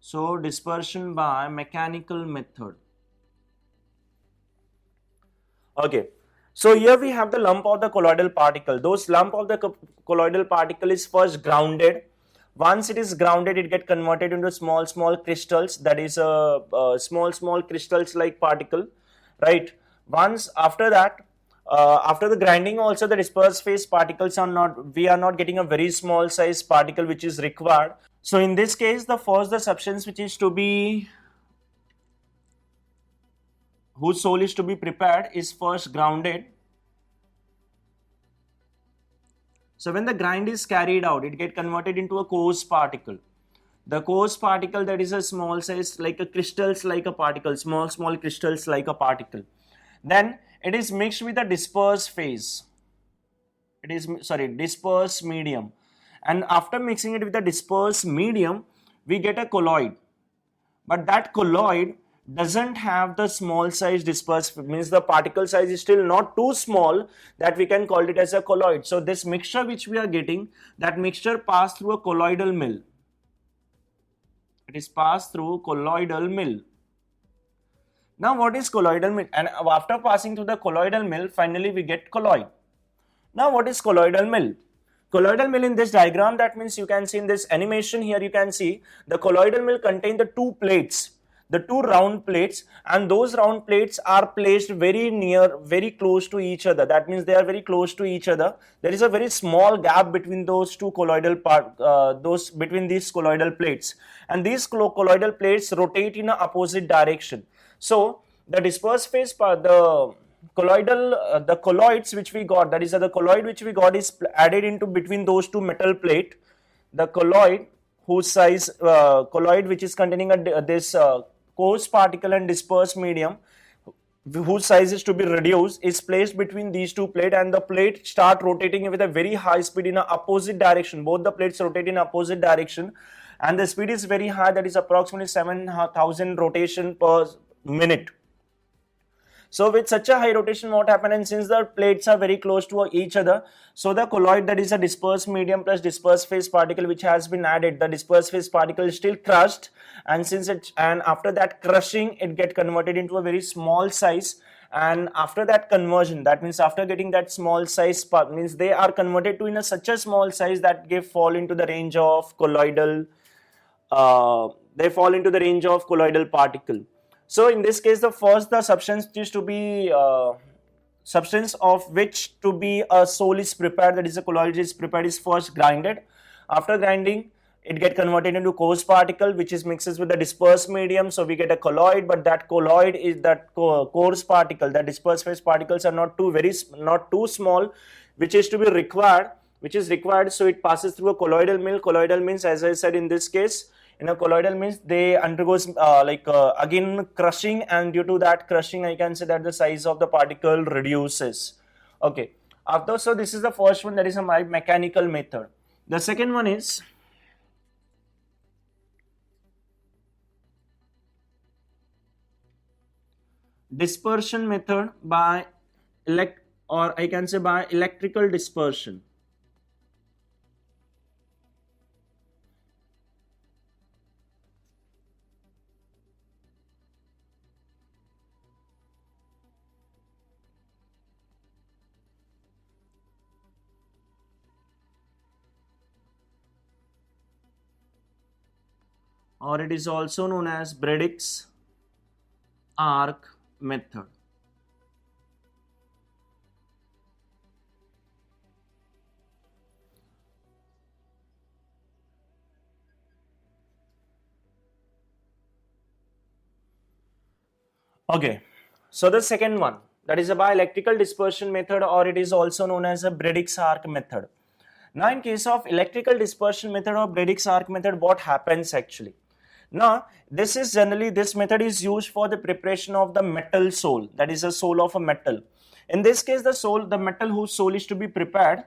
So dispersion by mechanical method. Okay, so here we have the lump of the colloidal particle. Those lump of the colloidal particle is first grounded. Once it is grounded, it get converted into small crystals, that is a small crystals like particle, right? Once after that, after the grinding also, the dispersed phase particles are not, we are not getting a very small size particle which is required. So in this case, the substance which is to be, whose sol is to be prepared, is first grounded. So when the grind is carried out, it get converted into a coarse particle. The coarse particle, that is a small size, like a crystals, like a particle, small crystals like a particle. Then it is mixed with a dispersed phase. It is, sorry, dispersed medium. And after mixing it with the dispersed medium, we get a colloid. But that colloid doesn't have the small size dispersed, means the particle size is still not too small that we can call it as a colloid. So this mixture which we are getting, that mixture passed through a colloidal mill. It is passed through colloidal mill. Now what is colloidal mill? And after passing through the colloidal mill, finally we get colloid. Now what is colloidal mill? Colloidal mill in this diagram, that means you can see in this animation here, you can see the colloidal mill contain the two plates, the two round plates, and those round plates are placed very near, very close to each other. That means they are very close to each other. There is a very small gap between those two colloidal between these colloidal plates, and these colloidal plates rotate in an opposite direction. So the dispersed phase part, the colloids which we got, that is the colloid which we got is added into between those two metal plate. The colloid whose size, colloid which is containing this coarse particle and dispersed medium, whose size is to be reduced, is placed between these two plates, and the plate start rotating with a very high speed in an opposite direction. Both the plates rotate in opposite direction, and the speed is very high, that is approximately 7,000 rotation per minute. So with such a high rotation, what happens, and since the plates are very close to each other, so the colloid, that is a dispersed medium plus dispersed phase particle which has been added, the dispersed phase particle is still crushed, and after that crushing, it get converted into a very small size. And after that conversion, that means after getting that small size part, means they are converted to in such a small size that fall into the range of colloidal, colloidal particle. So in this case, the substance is to be substance of which to be a sol is prepared, that is a colloid is prepared, is first grinded. After grinding, it get converted into coarse particle which is mixes with the dispersed medium, so we get a colloid. But that colloid is that coarse particle, that dispersed phase particles are not too small, which is to be required, so it passes through a colloidal mill. Colloidal means, as I said, in this case, in a colloidal means they undergoes again crushing, and due to that crushing, I can say that the size of the particle reduces. Okay, after, so this is the first one, that is a mechanical method. The second one is dispersion method by electrical dispersion. Or it is also known as Bredik's arc method. Okay, so the second one, that is by electrical dispersion method, or it is also known as a Bredik's arc method. Now in case of electrical dispersion method or Bredik's arc method, what happens actually? Now, this method is used for the preparation of the metal sol, that is a sol of a metal. In this case, the metal whose sol is to be prepared,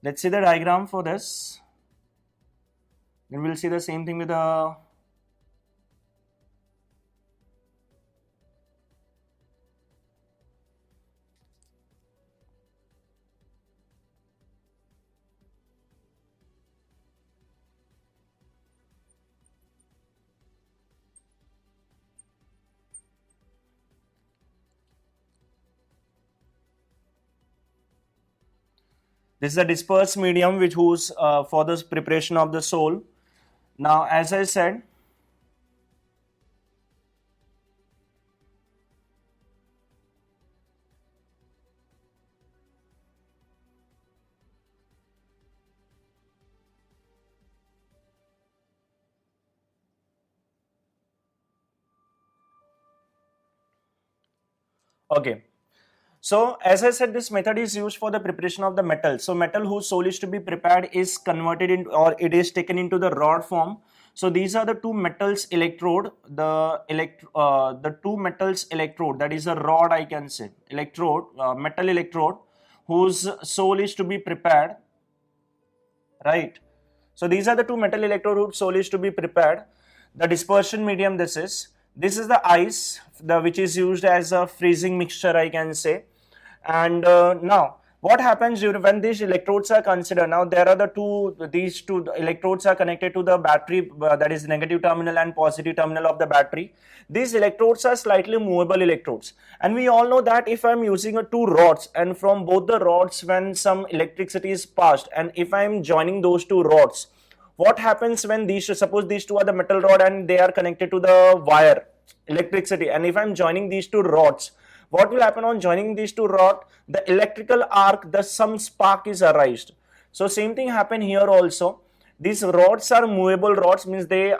let's see the diagram for this. Then we'll see the same thing with the this is a dispersed medium which whose for the preparation of the sol. Now, as I said, Okay. So as I said, this method is used for the preparation of the metal. So metal whose soul is to be prepared is converted into, or it is taken into the rod form. So these are the two metals electrode, the two metals electrode, that is a rod, I can say, electrode, metal electrode whose soul is to be prepared, right? So these are the two metal electrode whose soul is to be prepared. The dispersion medium, this is the ice, which is used as a freezing mixture, I can say. And now what happens when these electrodes are considered? Now there are these two electrodes are connected to the battery, that is negative terminal and positive terminal of the battery. These electrodes are slightly movable electrodes, and we all know that if I am using two rods, and from both the rods when some electricity is passed, and if I am joining those two rods, what happens when suppose these two are the metal rod and they are connected to the wire electricity, and if I am joining these two rods, what will happen on joining these two rods? The electrical arc, some spark is arised. So same thing happen here also. These rods are movable rods, means they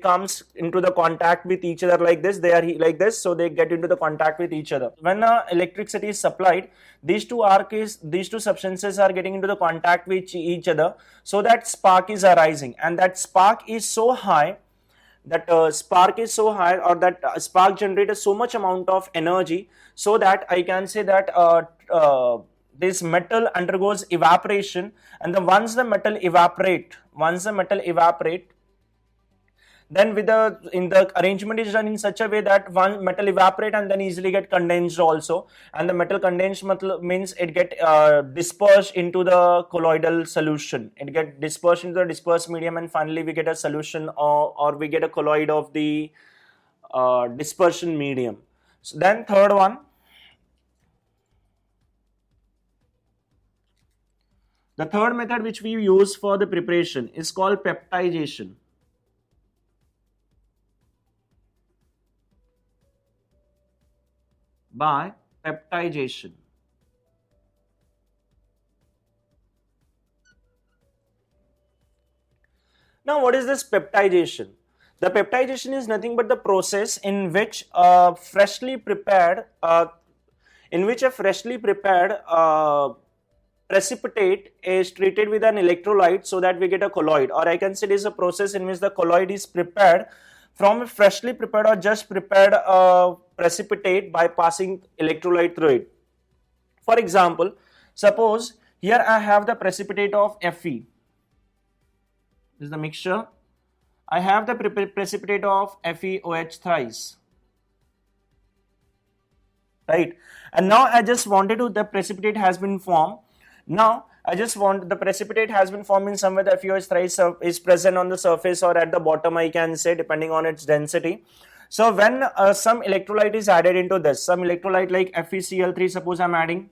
comes into the contact with each other like this. They are like this, so they get into the contact with each other. When electricity is supplied, these two substances are getting into the contact with each other, so that spark is arising, and that spark is so high, or that spark generates so much amount of energy, so that I can say that this metal undergoes evaporation, and once the metal evaporate, then in the arrangement is done in such a way that one metal evaporate and then easily get condensed also, and the metal condensed means it get dispersed into the colloidal solution. It get dispersed into the dispersed medium, and finally we get a solution, or we get a colloid of the dispersion medium. So then third one, the third method which we use for the preparation is called peptidization. By peptidization. Now what is this peptidization? The peptidization is nothing but the process in which a freshly prepared precipitate is treated with an electrolyte, so that we get a colloid, or I can say it is a process in which the colloid is prepared from a freshly prepared or just prepared precipitate by passing electrolyte through it. For example, suppose here I have the precipitate of Fe. This is the mixture. I have the precipitate of FeOH thrice, right? And now I just wanted to, the precipitate has been formed. Now I just want, the precipitate has been formed in somewhere, the FeOH thrice is present on the surface or at the bottom, I can say, depending on its density. So when some electrolyte is added into this, some electrolyte like FeCl3, suppose I'm adding.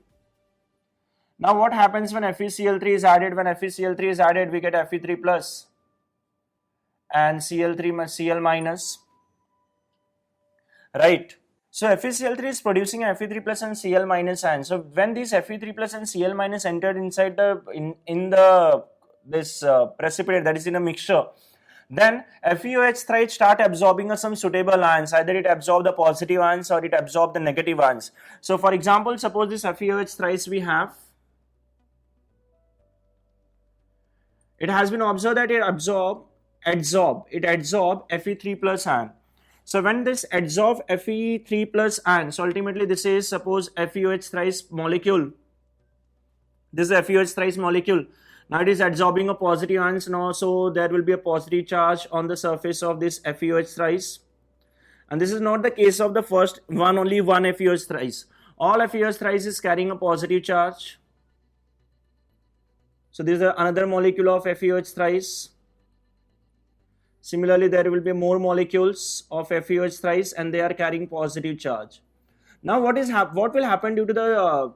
Now what happens when FeCl3 is added? When FeCl3 is added, we get Fe3 plus and Cl3 Cl minus, right? So FeCl3 is producing Fe3 plus and Cl minus ion. So when these Fe3 plus and Cl minus entered inside this precipitate, that is in a mixture, then FeOH thrice start absorbing some suitable ions. Either it absorb the positive ions or it absorb the negative ions. So for example, suppose this FeOH thrice we have, it has been observed that it adsorb Fe3 plus ion. So when this adsorb Fe3 plus ion, so ultimately this is, suppose, FeOH thrice molecule. This is FeOH thrice molecule. Now it is adsorbing a positive ions now, so there will be a positive charge on the surface of this FeOH thrice. And this is not the case of the first one, only one FeOH thrice. All FeOH thrice is carrying a positive charge. So this is another molecule of FeOH thrice. Similarly, there will be more molecules of FeOH thrice and they are carrying positive charge. Now what will happen due to the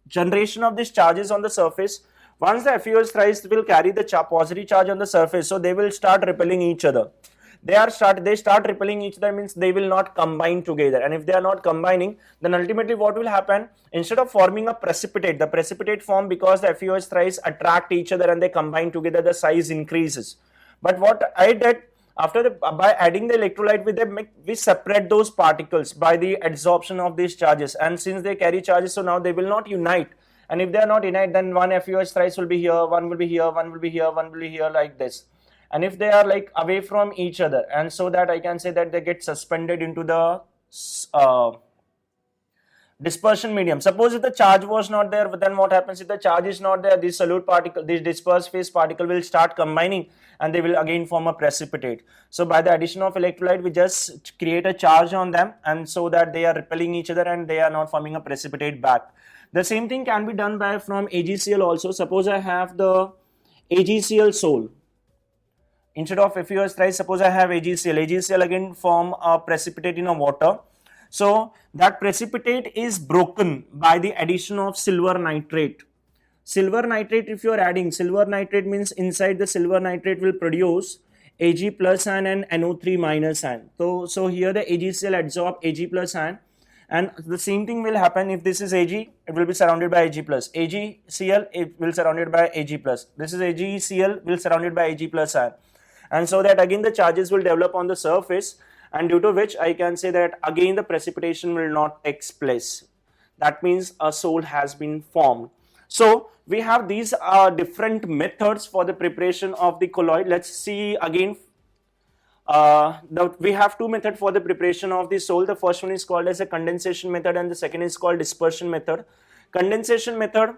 generation of these charges on the surface? Once the FeOH thrice will carry the positive charge on the surface, so they will start repelling each other. They start repelling each other, means they will not combine together, and if they are not combining, then ultimately what will happen? Instead of forming a precipitate, the precipitate form because the FeOH thrice attract each other and they combine together, the size increases. But what I did, After by adding the electrolyte with them, we separate those particles by the adsorption of these charges, and since they carry charges, so now they will not unite. And if they are not unite, then one FeOH thrice will be here, one will be here, one will be here, one will be here, like this. And if they are like away from each other, and so that I can say that they get suspended into the dispersion medium. Suppose if the charge was not there, then what happens? If the charge is not there, this solute particle, this dispersed phase particle will start combining, and they will again form a precipitate. So by the addition of electrolyte, we just create a charge on them, and so that they are repelling each other and they are not forming a precipitate back. The same thing can be done by from AgCl also. Suppose I have the AgCl sol. Instead of FeOH thrice, suppose I have AgCl. AgCl again form a precipitate in a water. So that precipitate is broken by the addition of silver nitrate. Silver nitrate, if you are adding, silver nitrate means inside the silver nitrate will produce Ag plus ion and NO3 minus ion. So here the AgCl absorb Ag plus ion, and the same thing will happen if this is Ag, it will be surrounded by Ag plus. AgCl, it will surrounded by Ag plus. This is AgCl, will surrounded by Ag plus ion. And so that again the charges will develop on the surface, and due to which I can say that again the precipitation will not take place. That means a sol has been formed. So we have these different methods for the preparation of the colloid. Let's see again. We have two methods for the preparation of the sol. The first one is called as a condensation method, and the second is called dispersion method. Condensation method.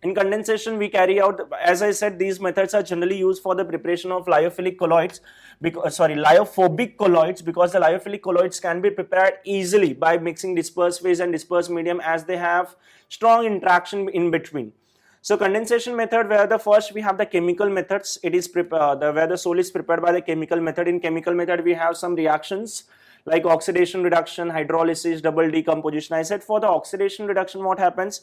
In condensation, we carry out, as I said, these methods are generally used for the preparation of lyophilic colloids, lyophobic colloids, because the lyophilic colloids can be prepared easily by mixing dispersed phase and dispersed medium, as they have strong interaction in between. So condensation method, where the first we have the chemical methods, it is where the sol is prepared by the chemical method. In chemical method, we have some reactions like oxidation reduction, hydrolysis, double decomposition. I said for the oxidation reduction, what happens?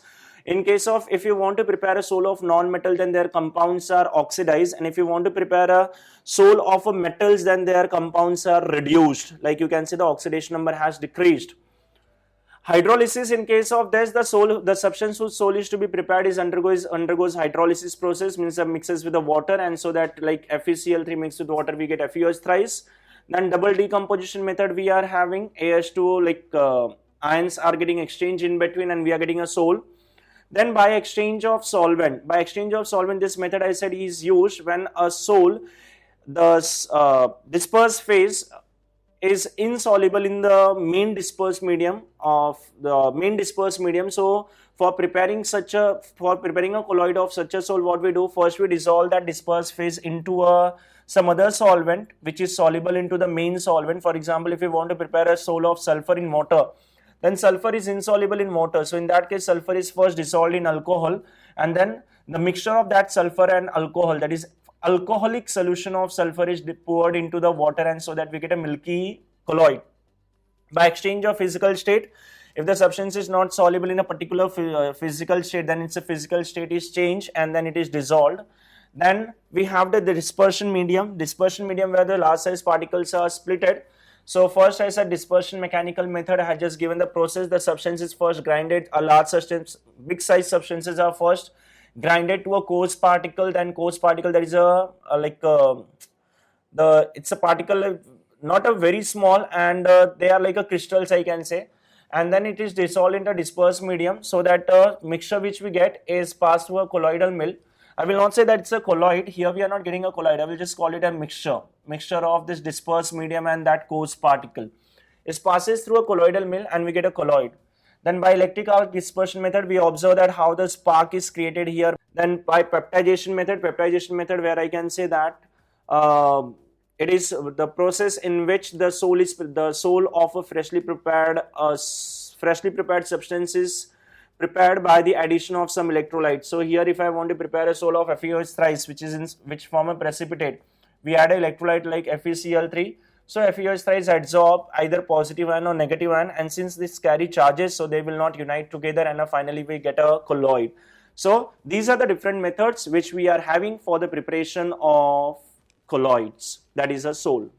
In case of, if you want to prepare a sol of non-metal, then their compounds are oxidized, and if you want to prepare a sol of a metals, then their compounds are reduced. Like you can see the oxidation number has decreased. Hydrolysis, in case of this, the substance whose sol is to be prepared is undergoes hydrolysis process, means it mixes with the water, and so that like FeCl3 mixed with water, we get FeOH thrice. Then double decomposition method, we are having AH2, like ions are getting exchanged in between, and we are getting a sol. Then by exchange of solvent, this method I said is used when a sol, the dispersed phase is insoluble in the main dispersed medium So for preparing a colloid of such a sol, what we do, first we dissolve that dispersed phase into some other solvent which is soluble into the main solvent. For example, if you want to prepare a sol of sulfur in water, then sulfur is insoluble in water. So in that case, sulfur is first dissolved in alcohol, and then the mixture of that sulfur and alcohol, that is alcoholic solution of sulfur, is poured into the water, and so that we get a milky colloid. By exchange of physical state, if the substance is not soluble in a particular physical state, then its physical state is changed and then it is dissolved. Then we have the dispersion medium where the large size particles are splitted. So first I said dispersion mechanical method, I had just given the process. The substance is first grinded, a large substance, big size substances are first grinded to a coarse particle. Then coarse particle, that is it's a particle, not a very small, and they are like a crystals, I can say. And then it is dissolved into dispersed medium, so that mixture which we get is passed through a colloidal mill. I will not say that it's a colloid. Here we are not getting a colloid. I will just call it a mixture of this dispersed medium and that coarse particle. It passes through a colloidal mill and we get a colloid. Then by electric arc dispersion method, we observe that how the spark is created here. Then by peptidization method where I can say that it is the process in which the sol of a freshly prepared substance is prepared by the addition of some electrolytes. So here, if I want to prepare a sol of FeOH thrice, which form a precipitate, we add an electrolyte like FeCl3. So FeOH thrice adsorb either positive ion or negative ion, and since this carry charges, so they will not unite together, and finally we get a colloid. So these are the different methods which we are having for the preparation of colloids, that is a sol.